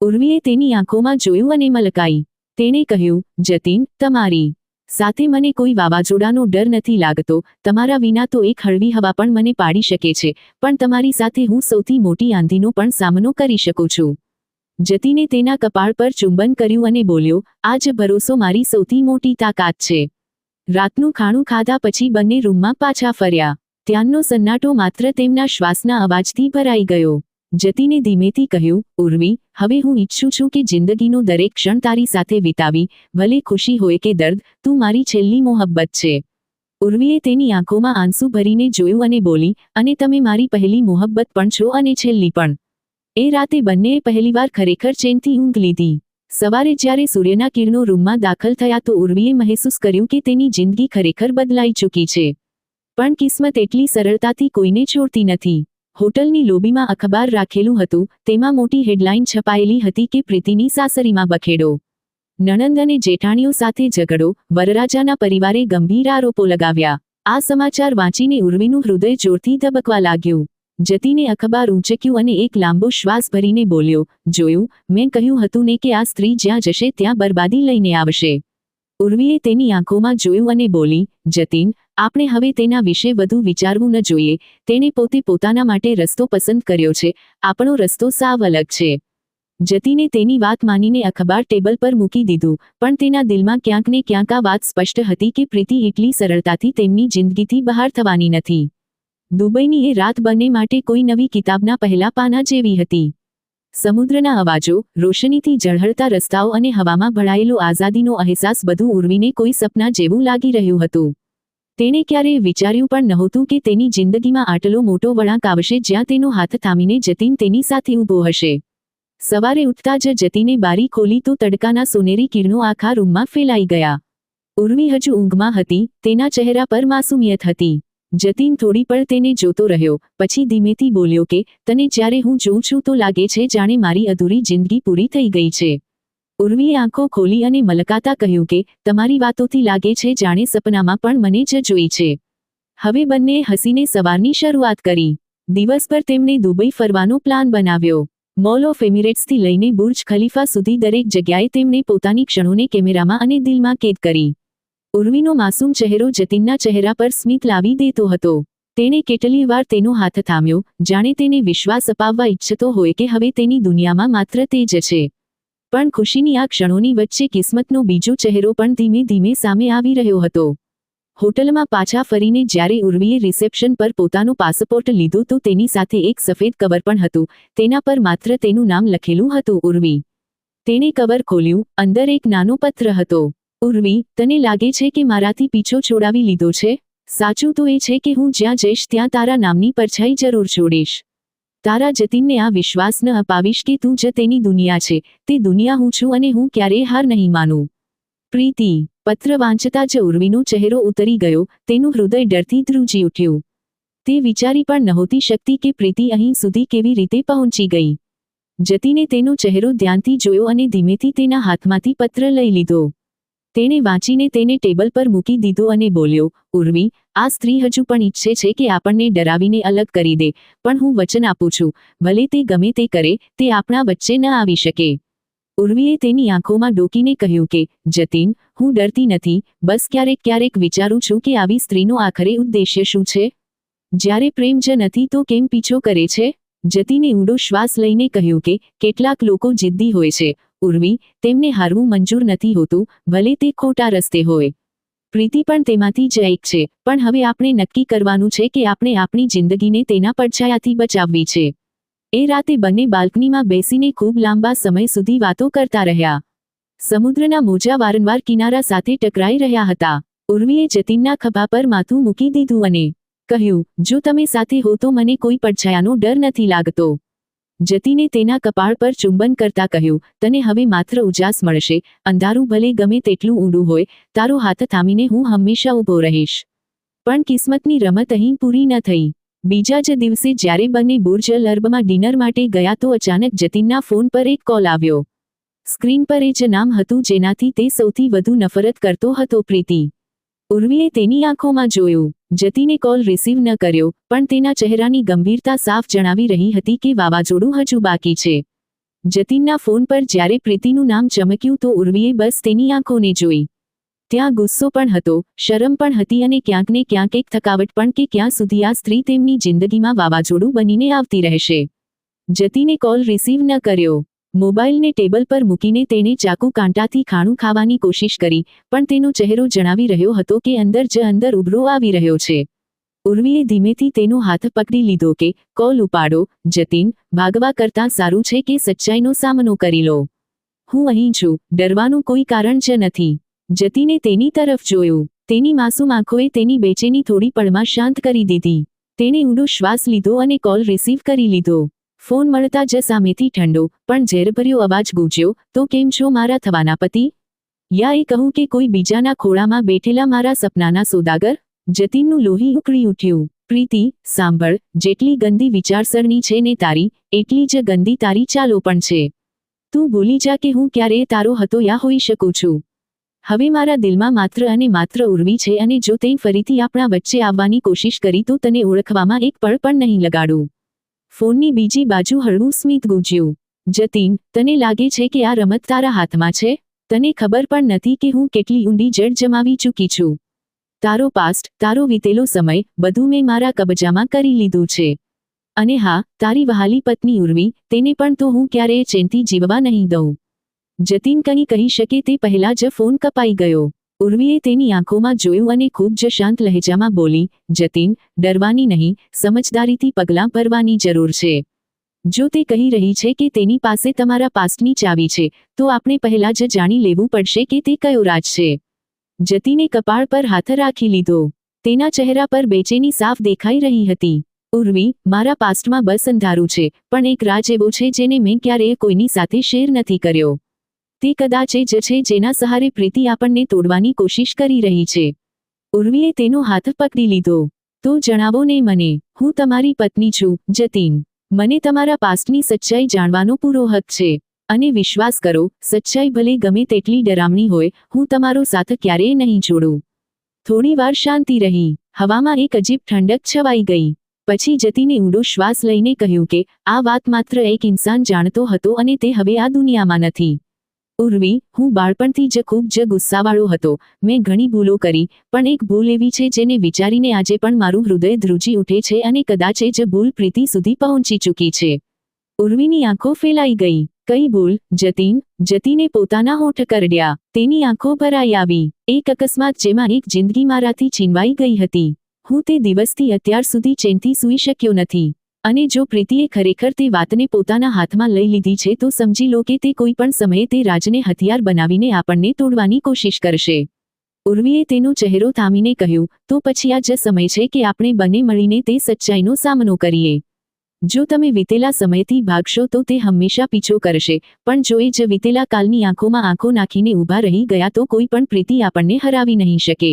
ઉર્વીએ તેની આંખોમાં જોયું અને મલકાઈ. તેણે કહ્યું, જતીન, તમારી સાથે મને કોઈ વાવાઝોડાનો ડર નથી લાગતો, તમારા વિના તો એક હળવી હવા પણ મને પાડી શકે છે, પણ તમારી સાથે હું સૌથી મોટી આંધીનો પણ સામનો કરી શકું છું. જતીને તેના કપાળ પર ચુંબન કર્યું અને બોલ્યો, આ જ ભરોસો મારી સૌથી મોટી તાકાત છે. રાતનું ખાણું ખાધા પછી બંને રૂમમાં પાછા ફર્યા. ત્યાંનો સન્નાટો માત્ર તેમના શ્વાસના અવાજથી ભરાઈ ગયો. જતીને ધીમેથી કહ્યું, ઉર્વી, હવે હું ઈચ્છું છું કે જિંદગીનો દરેક ક્ષણ તારી સાથે વિતાવી, ભલે ખુશી હોય કે દર્દ, તું મારી છેલ્લી મોહબ્બત છે. ઉર્વીએ તેની આંખોમાં આંસુ ભરીને જોયું અને બોલી, અને તમે મારી પહેલી મોહબ્બત પણ છો અને છેલ્લી પણ. એ રાતે બંનેએ પહેલીવાર ખરેખર ચેનથી ઊંઘ લીધી. સવારે જ્યારે સૂર્યના કિરણો રૂમમાં દાખલ થયા તો ઉર્વીએ મહેસૂસ કર્યું કે તેની જિંદગી ખરેખર બદલાઈ ચૂકી છે. પણ કિસ્મત એટલી સરળતાથી કોઈને છોડતી નથી. હોટલની લોબીમાં અખબાર રાખેલું હતું, તેમાં મોટી હેડલાઇન છપાયેલી હતી કે પ્રીતિની સાસરીમાં બખેડો. નણંદ અને જેઠાણીઓ સાથે ઝઘડો, વરરાજાના પરિવારે ગંભીર આરોપો લગાવ્યા. આ સમાચાર વાંચીને ઉર્વીનું હૃદય જોરથી ધબકવા લાગ્યું. જતીને અખબાર ઊંચક્યું અને એક લાંબો શ્વાસ ભરીને બોલ્યો, જોયું, મેં કહ્યું હતું ને કે આ સ્ત્રી જ્યાં જશે ત્યાં બરબાદી લઈને આવશે. ઉર્વીએ તેની આંખોમાં જોયું અને બોલી, જતીન, આપણે હવે તેના વિશે વધુ વિચારવું ન જોઈએ, તેણે પોતે પોતાના માટે રસ્તો પસંદ કર્યો છે, આપણો રસ્તો સાવ અલગ છે. જતીને તેની વાત માનીને અખબાર ટેબલ પર મૂકી દીધું, પણ તેના દિલમાં ક્યાંક ને ક્યાંક આ વાત સ્પષ્ટ હતી કે પ્રીતિ એટલી સરળતાથી તેમની જિંદગીથી બહાર થવાની નથી. દુબઈની એ રાત બંને માટે કોઈ નવી કિતાબના પહેલા પાના જેવી હતી. સમુદ્રના અવાજો, રોશનીથી ઝળહળતા રસ્તાઓ અને હવામાં ભળાયેલો આઝાદીનો અહેસાસ બધું ઉર્વીને કોઈ સપના જેવું લાગી રહ્યું હતું. તેણે ક્યારેય વિચાર્યું પણ નહોતું કે તેની જિંદગીમાં આટલો મોટો વળાંક આવશે જ્યાં તેનો હાથ થામીને જતીન તેની સાથે ઊભો હશે. સવારે ઉઠતા જ જતીને બારી ખોલી તો તડકાના સોનેરી કિરણો આખા રૂમમાં ફેલાઈ ગયા. ઉર્વી હજુ ઊંઘમાં હતી, તેના ચહેરા પર માસુમિયત હતી. જતીન થોડી પળ તેને જોતો રહ્યો, પછી ધીમેથી બોલ્યો કે, તને જ્યારે હું જોઉં છું તો લાગે છે જાણે મારી અધૂરી જિંદગી પૂરી થઈ ગઈ છે. ઉર્વીએ આંખો ખોલી અને મલકાતા કહ્યું કે, તમારી વાતોથી લાગે છે જાણે સપનામાં પણ મને જ જોઈ છે. હવે બંનેએ હસીને સવારની શરૂઆત કરી. દિવસભર તેમણે દુબઈ ફરવાનો પ્લાન બનાવ્યો. મોલ ઓફ એમિરેટ્સથી લઈને બુર્જ ખલીફા સુધી દરેક જગ્યાએ તેમણે પોતાની ક્ષણોને કેમેરામાં અને દિલમાં કેદ કરી. ઉર્વીનો માસૂમ ચહેરો જતીનના ચહેરા પર સ્મિત લાવી દેતો હતો. તેણે કેટલી વાર તેનો હાથ થામ્યો, જાણે તેને વિશ્વાસ અપાવવા ઈચ્છતો હોય કે હવે તેની દુનિયામાં માત્ર તે જ છે. પણ ખુશીની આ ક્ષણોની વચ્ચે કિસ્મતનો બીજો ચહેરો પણ ધીમે ધીમે સામે આવી રહ્યો હતો. હોટલમાં પાછા ફરીને જ્યારે ઉર્વીએ રિસેપ્શન પર પોતાનો પાસપોર્ટ લીધો તો તેની સાથે એક સફેદ કવર પણ હતું, તેના પર માત્ર તેનું નામ લખેલું હતું, ઉર્વી. તેણે કવર ખોલ્યું, અંદર એક નાનો પત્ર હતો. ઉર્વી, તને લાગે છે કે મારાથી પીછો છોડાવી લીધો છે? સાચું તો એ છે કે હું જ્યાં જઈશ ત્યાં તારા નામની પરછાઈ જરૂર છોડીશ. તારા જતીનને આ વિશ્વાસ ન અપાવીશ કે તું જ તેની દુનિયા છે, તે દુનિયા હું છું અને હું ક્યારેય હાર નહીં માનું. પ્રીતિ. પત્ર વાંચતા જ ઉર્વીનો ચહેરો ઉતરી ગયો, તેનું હૃદય ડરથી ધ્રુજી ઉઠ્યું. તે વિચારી પણ નહોતી શકતી કે પ્રીતિ અહીં સુધી કેવી રીતે પહોંચી ગઈ. જતીને તેનો ચહેરો ધ્યાનથી જોયો અને ધીમેથી તેના હાથમાંથી પત્ર લઈ લીધો. તેણે વાંચીને તેને ટેબલ પર મૂકી દીધો અને બોલ્યો, ઉર્વી, આ સ્ત્રી હજુ પણ ઈચ્છે છે કે આપણને ડરાવીને અલગ કરી દે, પણ હું વચન આપું છું, ભલે તે ગમે તે કરે, તે આપણા વચ્ચે ન આવી શકે. ઉર્વીએ તેની આંખોમાં ડોકીને કહ્યું કે, જતીન, હું ડરતી નથી, બસ ક્યારેક ક્યારેક વિચારું છું કે આવી સ્ત્રીનો આખરે ઉદ્દેશ્ય શું છે? જ્યારે પ્રેમ જ નથી તો કેમ પીછો કરે છે? જતીને ઊંડો શ્વાસ લઈને કહ્યું કે, કેટલાક લોકો જિદ્દી હોય છે, ઉર્વી, તેમને હારવું મંજૂર નથી હોતું, ભલે તે ખોટા રસ્તે હોય. પ્રીતિ પણ તેમાંથી જ એક છે, પણ હવે આપણે નક્કી કરવાનું છે કે આપણે આપણી જિંદગીને તેના પડછાયાથી બચાવવી છે. એ રાતે બંને બાલ્કનીમાં બેસીને ખૂબ લાંબા સમય સુધી વાતો કરતા રહ્યા. સમુદ્રના મોજા વારંવાર કિનારા સાથે ટકરાઈ રહ્યા હતા. ઉર્વીએ જતીનના ખભા પર માથું મૂકી દીધું અને કહ્યું, જો તમે સાથે હો તો મને કોઈ પડછાયાનો ડર નથી લાગતો. જતીને તેના કપાળ પર ચુંબન કરતા કહ્યું, તને હવે માત્ર ઉજાસ મળશે, અંધારું ભલે ગમે તેટલું ઊંડું હોય, તારો હાથ થામીને હું હંમેશા ઊભો રહીશ. પણ કિસ્મતની રમત અહીં પૂરી ન થઈ. બીજા જ દિવસે જ્યારે બંને બુર્જ અલ અરબમાં ડિનર માટે ગયા તો અચાનક જતીનના ફોન પર એક કોલ આવ્યો. સ્ક્રીન પર એ જ નામ હતું જેનાથી તે સૌથી વધુ નફરત કરતો હતો, પ્રીતિ. ઉર્વીએ તેની આંખોમાં જોયું. જતીને કોલ રિસીવ ન કર્યો, પણ તેના ચહેરાની ગંભીરતા સાફ જણાવી રહી હતી કે વાવાઝોડું હજુ બાકી છે. જતીનના ફોન પર જ્યારે પ્રીતિનું નામ ચમક્યું તો ઉર્વીએ બસ તેની આંખોને જોઈ. ત્યાં ગુસ્સો પણ હતો, શરમ પણ હતી અને ક્યાંક ને ક્યાંક એક થકાવટ પણ કે ક્યાં સુધી આ સ્ત્રી તેમની જિંદગીમાં વાવાઝોડું બનીને આવતી રહેશે. જતીને કોલ રિસીવ ન કર્યો. મોબાઈલને ટેબલ પર મૂકીને તેણે ચાકુ કાંટાથી ખાણું ખાવાની કોશિશ કરી, પણ તેનો ચહેરો જણાવી રહ્યો હતો કે અંદર જ અંદર ઉભરો આવી રહ્યો છે. ઉર્વીએ ધીમેથી તેનો હાથ પકડી લીધો કે, કોલ ઉપાડો, જતીન, ભાગવા કરતાં સારું છે કે સચ્ચાઈનો સામનો કરી લો. હું અહીં છું, ડરવાનું કોઈ કારણ જ નથી. જતીને તેની તરફ જોયું. તેની માસૂમ આંખોએ તેની બેચેની થોડી પળમાં શાંત કરી દીધી. તેણે ઊંડો શ્વાસ લીધો અને કોલ રિસીવ કરી લીધો. ફોન મળતા જ સામેથી ઠંડો, પણ ઝેરભર્યો અવાજ ગૂંજ્યો, તો કેમ છો મારા થવાના પતિ? યા એ કહું કે કોઈ બીજાના ખોળામાં બેઠેલા મારા સપનાના સોદાગર? જતીનનું લોહી ઉકળી ઉઠ્યું. પ્રીતિ, સાંભળ, જેટલી ગંદી વિચારસરણી છે ને તારી, એટલી જ ગંદી તારી ચાલો પણ છે. તું ભૂલી જા કે હું ક્યારેય તારો હતો યા હોઈ શકું છું. હવે મારા દિલમાં માત્ર અને માત્ર ઉર્વી છે અને જો તે ફરીથી આપણા વચ્ચે આવવાની કોશિશ કરી તો તને ઓળખવામાં એક પળ પણ નહીં લગાડું. ફોનની બીજી બાજુ હળવું સ્મિત ગૂંજ્યું. જતીન, તને લાગે છે કે આ રમત તારા હાથમાં છે? તને ખબર પણ નથી કે હું કેટલી ઊંડી જડ જમાવી ચૂકી છું. તારો પાસ્ટ, તારો વીતેલો સમય, બધું મેં મારા કબજામાં કરી લીધું છે. અને હા, તારી વહાલી પત્ની ઉર્વી, તેને પણ તો હું ક્યારેય ચેનથી જીવવા નહીં દઉં. જતીન કંઈ કહી શકે તે પહેલા જ ફોન કપાઈ ગયો. ઉર્વીએ તેની આંખોમાં જોયું અને ખૂબ જ શાંત લહેજામાં બોલી, જતીન, ડરવાની નહીં, સમજદારીથી પગલાં ભરવાની જરૂર છે. જો તે કહી રહી છે કે તેની પાસે તમારા પાસ્ટની ચાવી છે, તો આપણે પહેલા જ જાણી લેવું પડશે કે તે કયો રાજ છે. જતીને કપાળ પર હાથ રાખી લીધો. તેના ચહેરા પર બેચેની સાફ દેખાઈ રહી હતી. ઉર્વી, મારા પાસ્ટમાં બસ અંધારું છે, પણ એક રાજ એવો છે જેને મેં ક્યારેય કોઈની સાથે શેર નથી કર્યો. તે કદાચ એ જ છે જેના સહારે પ્રીતિ આપણને તોડવાની કોશિશ કરી રહી છે. ઉર્વીએ તેનો હાથ પકડી લીધો. તો જણાવો ને મને, હું તમારી પત્ની છું, જતીન. મને તમારા પાસ્ટની સચ્ચાઈ જાણવાનો પૂરો હક છે. અને વિશ્વાસ કરો, સચ્ચાઈ ભલે ગમે તેટલી ડરામણી હોય, હું તમારો સાથ ક્યારેય નહીં છોડું. થોડી વાર શાંતિ રહી. હવામાં એક અજીબ ઠંડક છવાઈ ગઈ. પછી જતીને ઊંડો શ્વાસ લઈને કહ્યું કે, આ વાત માત્ર એક ઇન્સાન જાણતો હતો અને તે હવે આ દુનિયામાં નથી. ઉર્વી, હું બાળપણથી જ ખૂબ જ ગુસ્સાવાળો હતો. મેં ઘણી ભૂલો કરી, પણ એક ભૂલ એવી છે જેને વિચારીને આજે પણ મારું હૃદય ધ્રુજી ઉઠે છે અને કદાચ એ જ ભૂલ પ્રીતિ સુધી પહોંચી ચૂકી છે. ઉર્વીની આંખો ફેલાઈ ગઈ. કઈ ભૂલ, જતીન? જતીને પોતાના હોઠ કરડ્યા. તેની આંખો ભરાઈ આવી. એક અકસ્માત જેમાં એક જિંદગી મારાથી છીનવાઈ ગઈ હતી. હું તે દિવસથી અત્યાર સુધી ચેનથી સૂઈ શક્યો નથી. અને જો પ્રીતિએ ખરેખર તે વાતને પોતાના હાથમાં લઈ લીધી છે તો સમજી લો કે તે કોઈ પણ સમયે તે રાજને હથિયાર બનાવીને આપણને તોડવાની કોશિશ કરશે. ઉર્વીએ તેનો ચહેરો થામીને કહ્યું, તો પછી આ જ સમય છે કે આપણે બંને મળીને તે સચ્ચાઈનો સામનો કરીએ. જો તમે વીતેલા સમયથી ભાગશો તો તે હંમેશા પીછો કરશે, પણ જો એ જ વીતેલા કાલની આંખોમાં આંખો નાખીને ઊભા રહી ગયા તો કોઈ પણ પ્રીતિ આપણને હરાવી નહીં શકે.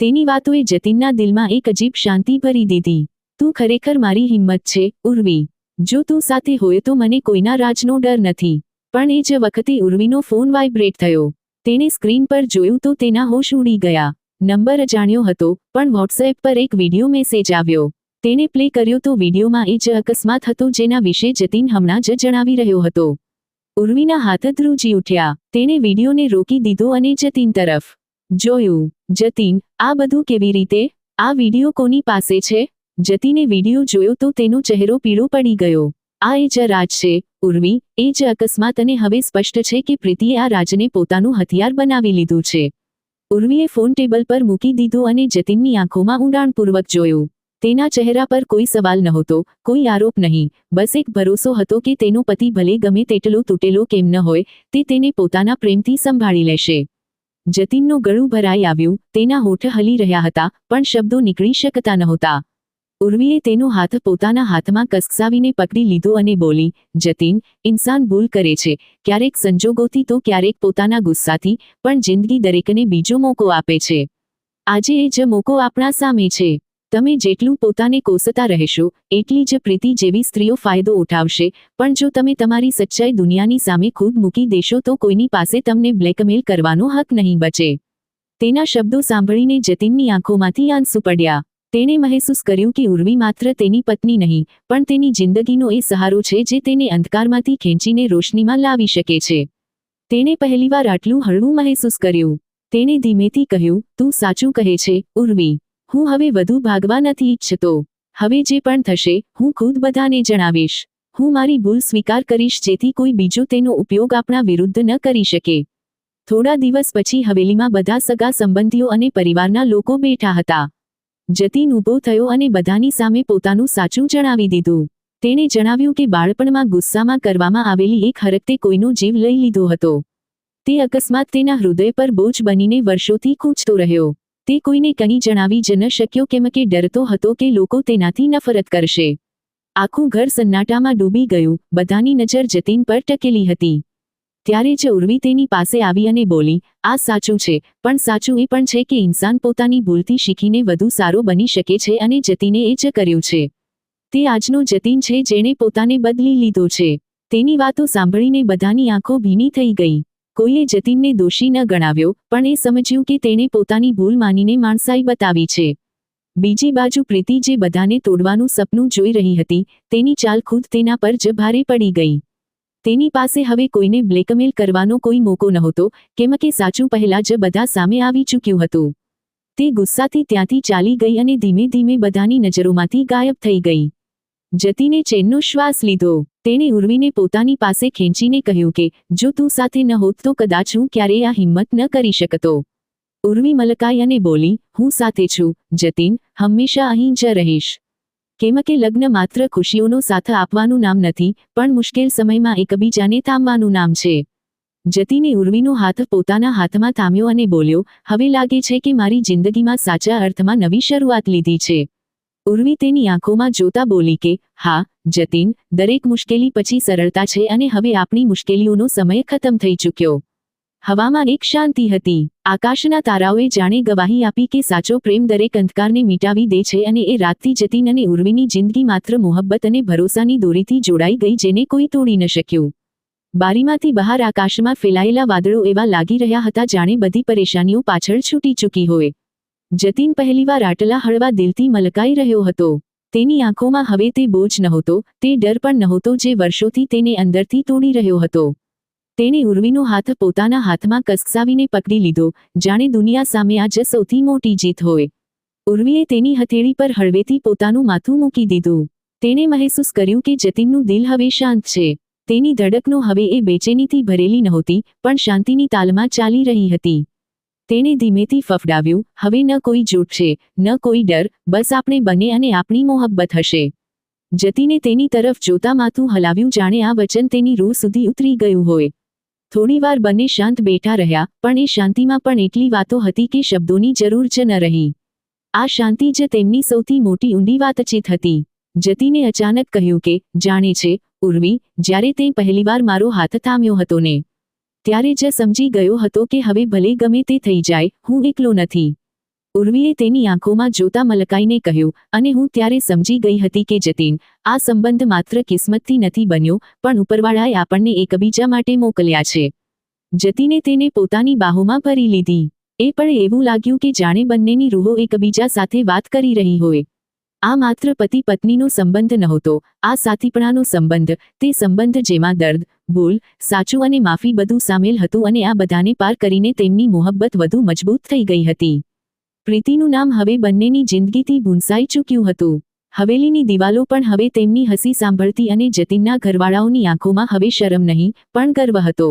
તેની વાતોએ જતીનના દિલમાં એક અજીબ શાંતિ ભરી દીધી. તું ખરેખર મારી હિંમત છે, ઉર્વી. જો તું સાથે હોય તો મને કોઈના રાજનો ડર નથી. પણ એ જ વખતે ઉર્વીનો ફોન વાઇબ્રેટ થયો. તેણે સ્ક્રીન પર જોયું તો તેના હોશ ઉડી ગયા. નંબર અજાણ્યો હતો, પણ વોટ્સએપ પર એક વિડિયો મેસેજ આવ્યો. તેણે પ્લે કર્યો તો વિડિયોમાં એ જ અકસ્માત હતો જેના વિશે જતીન હમણાં જ જણાવી રહ્યો હતો. ઉર્વીના હાથ ધ્રુજી ઉઠ્યા. તેણે વિડિયોને રોકી દીધો અને જતીન તરફ જોયું. જતીન, આ બધું કેવી રીતે? આ વિડિયો કોની પાસે છે? જતીને વિડિયો જોયો તો તેનો ચહેરો પીળો પડી ગયો. આ એ જ રાજ છે, ઉર્વી, એ જ અકસ્માત અને હવે સ્પષ્ટ છે કે પ્રીતિએ આ રાજને પોતાનું હથિયાર બનાવી લીધું છે. ઉર્વીએ ફોન ટેબલ પર મૂકી દીધો અને જતીનની આંખોમાં ઊંડાણપૂર્વક જોયું. તેના ચહેરા પર કોઈ સવાલ નહોતો, કોઈ આરોપ નહીં, બસ એક ભરોસો હતો કે તેનો પતિ ભલે ગમે તેટલો તૂટેલો કેમ ન હોય, તે તેને પોતાના પ્રેમથી સંભાળી લેશે. જતીનનું ગળું ભરાઈ આવ્યું, તેના હોઠ હલી રહ્યા હતા, પણ શબ્દો નીકળી શકતા નહોતા. ઉર્વીએ તેનો હાથ પોતાના હાથમાં કસકસાવીને પકડી લીધો અને બોલી, જતીન, ઇન્સાન ભૂલ કરે છે, ક્યારેક સંજોગોથી તો ક્યારેક પોતાના ગુસ્સાથી, પણ જિંદગી દરેકને બીજો મોકો આપે છે. આજે એ જ મોકો આપણા સામે છે. તમે જેટલું પોતાને કોસતા રહેશો, એટલી જ પ્રીતિ જેવી સ્ત્રીઓ ફાયદો ઉઠાવશે, પણ જો તમે તમારી સચ્ચાઈ દુનિયાની સામે ખુદ મૂકી દેશો તો કોઈની પાસે તમને બ્લેકમેલ કરવાનો હક નહીં બચે. તેના શબ્દો સાંભળીને જતીનની આંખોમાંથી આંસુ પડ્યા. તેણે મહેસૂસ કર્યું કે ઉર્વી માત્ર તેની પત્ની નહીં, પણ તેની જિંદગીનો એ સહારો છે જે તેને અંધકારમાંથી ખેંચીને રોશનીમાં લાવી શકે છે. તેણે પહેલીવાર આટલું હળવું મહેસૂસ કર્યું. તેણે ધીમેથી કહ્યું, તું સાચું કહે છે, ઉર્વી. હું હવે વધુ ભાગવા નથી ઈચ્છતો. હવે જે પણ થશે, હું ખુદ બધાને જણાવીશ. હું મારી ભૂલ સ્વીકાર કરીશ જેથી કોઈ બીજો તેનો ઉપયોગ આપણા વિરુદ્ધ ન કરી શકે. થોડા દિવસ પછી હવેલીમાં બધા સગા સંબંધીઓ અને પરિવારના લોકો બેઠા હતા. જતીન ઊભો થયો અને બધાની સામે પોતાનું સાચું જણાવી દીધું. તેણે જણાવ્યું કે બાળપણમાં ગુસ્સામાં કરવામાં આવેલી એક હરકતે કોઈનો જીવ લઈ લીધો હતો. તે અકસ્માત તેના હૃદય પર બોજ બનીને વર્ષોથી ખૂંચતો રહ્યો. તે કોઈને કંઈ જણાવી જ ન શક્યો કેમ કે ડરતો હતો કે લોકો તેનાથી નફરત કરશે. આખું ઘર સન્નાટામાં ડૂબી ગયું, બધાની નજર જતીન પર ટકેલી હતી. ત્યારે જ ઉર્વી તેની પાસે આવી અને બોલી, આ સાચું છે, પણ સાચું એ પણ છે કે ઇન્સાન પોતાની ભૂલથી શીખીને વધુ સારો બની શકે છે અને જતીને એ જ કર્યું છે. તે આજનો જતીન છે જેણે પોતાને બદલી લીધો છે. તેની વાતો સાંભળીને બધાની આંખો ભીની થઈ ગઈ. કોઈએ જતીનને દોષી ન ગણાવ્યો, પણ એ સમજ્યું કે તેણે પોતાની ભૂલ માનીને માણસાઈ બતાવી છે. બીજી બાજુ પ્રીતિ જે બધાને તોડવાનું સપનું જોઈ રહી હતી, તેની ચાલ ખુદ તેના પર જ ભારે પડી ગઈ. તેની પાસે હવે કોઈને બ્લેકમેલ કરવાનો કોઈ મોકો નહોતો, કેમ કે સાચું પહેલા જ બધા સામે આવી ચૂક્યું હતું. તે ગુસ્સાથી ત્યાંથી ચાલી ગઈ અને ધીમે ધીમે બધાની નજરોમાંથી ગાયબ થઈ ગઈ. જતીને ચેનનો શ્વાસ લીધો. તેણે ઉર્વીને પોતાની પાસે ખેંચીને કહ્યું કે, જો તું સાથે ન હોત તો કદાચ હું ક્યારેય આ હિંમત ન કરી શકતો. ઉર્વી મલકાઈ અને બોલી, હું સાથે છું, જતીન, હંમેશા અહીં જ રહીશ. કેમ કે લગ્ન માત્ર ખુશીઓનો સાથ આપવાનું નામ નથી, પણ મુશ્કેલ સમયમાં એકબીજાને થામવાનું નામ છે. જતીને ઉર્વીનો હાથ પોતાના હાથમાં થામ્યો અને બોલ્યો, હવે લાગે છે કે મારી જિંદગીમાં સાચા અર્થમાં નવી શરૂઆત લીધી છે. ઉર્વી તેની આંખોમાં જોતા બોલી કે, હા, જતીન, દરેક મુશ્કેલી પછી સરળતા છે અને હવે આપણી મુશ્કેલીઓનો સમય ખતમ થઈ ચૂક્યો. હવામાં એક શાંતિ હતી. આકાશના તારાઓએ જાણે ગવાહી આપી કે સાચો પ્રેમ દરેક અંધકારને મિટાવી દે છે અને એ રાતથી જતીન અને ઉર્વીની જિંદગી માત્ર મોહબ્બત અને ભરોસાની દોરીથી જોડાઈ ગઈ જેને કોઈ તોડી ન શક્યું. બારીમાંથી બહાર આકાશમાં ફેલાયેલા વાદળો એવા લાગી રહ્યા હતા જાણે બધી પરેશાનીઓ પાછળ છૂટી ચૂકી હોય. જતીન પહેલીવાર આટલા હળવા દિલથી મલકાઈ રહ્યો હતો. તેની આંખોમાં હવે તે બોજ નહોતો, તે ડર પણ નહોતો જે વર્ષોથી તેને અંદરથી તોડી રહ્યો હતો. તેણે ઉર્વીનો હાથ પોતાના હાથમાં કસકસાવીને પકડી લીધો, જાણે દુનિયા સામે આજ સૌથી મોટી જીત હોય. ઉર્વીએ તેની હથેળી પર હળવેથી પોતાનું માથું મૂકી દીધું. તેણે મહેસૂસ કર્યું કે જતીનનું દિલ હવે શાંત છે. તેની ધડકનો હવે એ બેચેનીથી ભરેલી નહોતી, પણ શાંતિની તાલમાં ચાલી રહી હતી. તેણે ધીમેથી ફફડાવ્યું, હવે ન કોઈ જૂઠ છે, ન કોઈ ડર, બસ આપણે બંને અને આપણી મોહબ્બત હશે. જતીને તેની તરફ જોતા માથું હલાવ્યું, જાણે આ વચન તેની રૂહ સુધી ઉતરી ગયું હોય. થોડીવાર બંને શાંત બેઠા રહ્યા, પણ એ શાંતિમાં પણ એટલી વાતો હતી કે શબ્દોની જરૂર જ ન રહી. આ શાંતિ જ તેમની સૌથી મોટી ઊંડી વાતચીત હતી. જતીને અચાનક કહ્યું કે, જાણે છે ઉર્વી, જ્યારે તે પહેલીવાર મારો હાથ થામ્યો હતો ને, ત્યારે જ સમજી ગયો હતો કે હવે ભલે ગમે તે થઈ જાય, હું એકલો નથી. ઉર્વીએ તેની આંખોમાં જોતા મલકાઈને કહ્યું, અને હું ત્યારે સમજી ગઈ હતી કે જતીન, આ સંબંધ માત્ર કિસ્મતથી નથી બન્યો, પણ ઉપરવાળાએ આપણને એકબીજા માટે મોકલ્યા છે. જતીને તેને પોતાની બાહોમાં ભરી લીધી. એ પણ એવું લાગ્યું કે જાણે બંનેની રૂહો એકબીજા સાથે વાત કરી રહી હોય. આ માત્ર પતિ પત્નીનો સંબંધ નહોતો, આ સાથીપણાનો સંબંધ, તે સંબંધ જેમાં દર્દ, ભૂલ, સાચું અને માફી બધું સામેલ હતું, અને આ બધાને પાર કરીને તેમની મોહબ્બત વધુ મજબૂત થઈ ગઈ હતી. પ્રીતિનું નામ હવે બંનેની જિંદગીથી ભૂંસાઈ ચૂક્યું હતું. હવેલીની દિવાલો પણ હવે તેમની હસી સાંભળતી, અને જતીનના ઘરવાળાઓની આંખોમાં હવે શરમ નહીં, પણ ગર્વ હતો.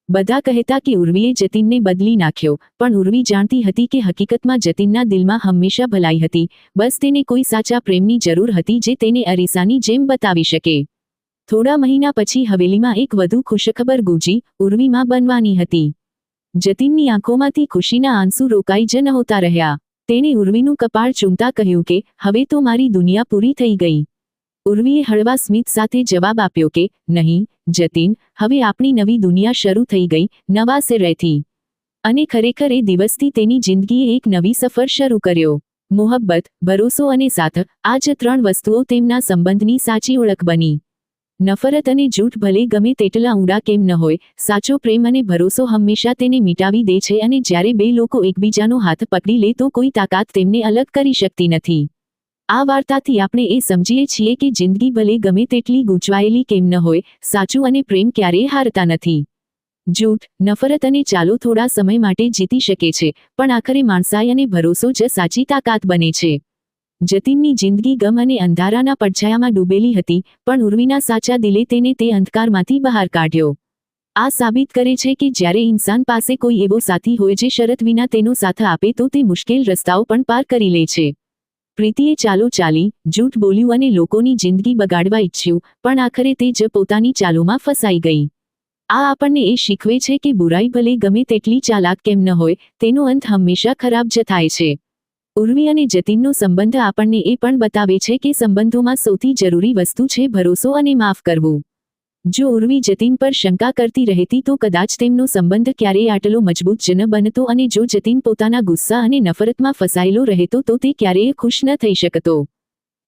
બધા કહેતા કે ઉર્વીએ જતીનને બદલી નાખ્યો, પણ ઉર્વી જાણતી હતી કે હકીકતમાં જતીનના દિલમાં હંમેશા ભલાઈ હતી. બસ તેને કોઈ સાચા પ્રેમની જરૂર હતી જે તેને અરીસાની જેમ બતાવી શકે. થોડા મહિના પછી હવેલીમાં એક વધુ ખુશખબર ગૂંજી, ઉર્વી માં બનવાની હતી. જતીનની આંખોમાંથી ખુશીના આંસુ રોકાઈ જ નહોતા રહ્યા. તેણે ઉર્વીનું કપાળ ચૂમતા કહ્યું કે, હવે તો મારી દુનિયા પૂરી થઈ ગઈ. ઉર્વીએ હળવા સ્મિત સાથે જવાબ આપ્યો કે, નહીં જતીન, હવે આપણી નવી દુનિયા શરૂ થઈ ગઈ, નવા સિરેથી. અને ખરેખર એ દિવસથી તેની જિંદગીએ એક નવી સફર શરૂ કર્યો. મોહબ્બત, ભરોસો અને સાથ, આ જ 3 વસ્તુઓ તેમના સંબંધની સાચી ઓળખ બની. નફરત અને જૂઠ ભલે ગમે તેટલા ઊંડા કેમ ન હોય, સાચો પ્રેમ અને ભરોસો હંમેશા તેને મિટાવી દે છે, અને જ્યારે બે લોકો એકબીજાનો હાથ પકડી લે તો કોઈ તાકાત તેમને અલગ કરી શકતી નથી. આ વાર્તાથી આપણે એ સમજીએ છીએ કે જિંદગી ભલે ગમે તેટલી ગૂંચવાયેલી કેમ ન હોય, સાચું અને પ્રેમ ક્યારેય હારતા નથી. જૂઠ, નફરત અને ચાલો થોડા સમય માટે જીતી શકે છે, પણ આખરે માણસાઈ અને ભરોસો જ સાચી તાકાત બને છે. જતીનની જિંદગી ગમ અને અંધારાના પડછાયામાં ડૂબેલી હતી, પણ ઉર્વીના સાચા દિલે તેને તે અંધકારમાંથી બહાર કાઢ્યો. આ સાબિત કરે છે કે જ્યારે ઇન્સાન પાસે કોઈ એવો સાથી હોય જે શરત વિના તેનો સાથ આપે તો તે મુશ્કેલ રસ્તાઓ પણ પાર કરી લે છે. પ્રીતિએ ચાલો ચાલી, જૂઠ બોલ્યું અને લોકોની જિંદગી બગાડવા ઈચ્છ્યું, પણ આખરે તે જ પોતાની ચાલોમાં ફસાઈ ગઈ. આ આપણને એ શીખવે છે કે બુરાઈ ભલે ગમે તેટલી ચાલાક કેમ ન હોય, તેનો અંત હંમેશા ખરાબ જ થાય છે. ઉર્વી અને જતીનનો સંબંધ આપણને એ પણ બતાવે છે કે સંબંધોમાં સૌથી જરૂરી વસ્તુ છે ભરોસો અને માફ કરવું. જો ઉર્વી જતીન પર શંકા કરતી રહેતી તો કદાચ તેમનો સંબંધ ક્યારેય આટલો મજબૂત જ ન બનતો, અને જો જતીન પોતાના ગુસ્સા અને નફરતમાં ફસાયેલો રહેતો તો તે ક્યારેય ખુશ ન થઈ શકતો.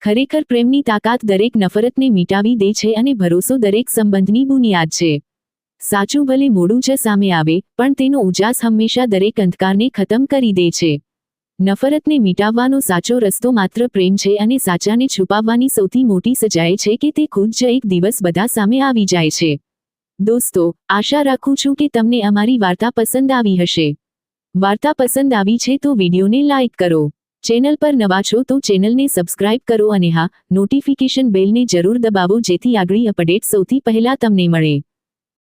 ખરેખર પ્રેમની તાકાત દરેક નફરતને મિટાવી દે છે, અને ભરોસો દરેક સંબંધની બુનિયાદ છે. સાચું ભલે મોડું જ સામે આવે, પણ તેનો ઉજાસ હંમેશા દરેક અંધકારને ખતમ કરી દે છે. નફરતને મિટાવવાનો સાચો રસ્તો માત્ર પ્રેમ છે, અને સાચાને છુપાવવાની સૌથી મોટી સજા એ છે કે તે ખુદ જ એક દિવસ બધા સામે આવી જાય છે. દોસ્તો, આશા રાખું છું કે તમને અમારી વાર્તા પસંદ આવી હશે. વાર્તા પસંદ આવી છે તો વિડીયોને લાઇક કરો. ચેનલ પર નવા છો તો ચેનલને સબસ્ક્રાઇબ કરો, અને હા, નોટિફિકેશન બેલને જરૂર દબાવો જેથી આગળી અપડેટ સૌથી પહેલા તમને મળે.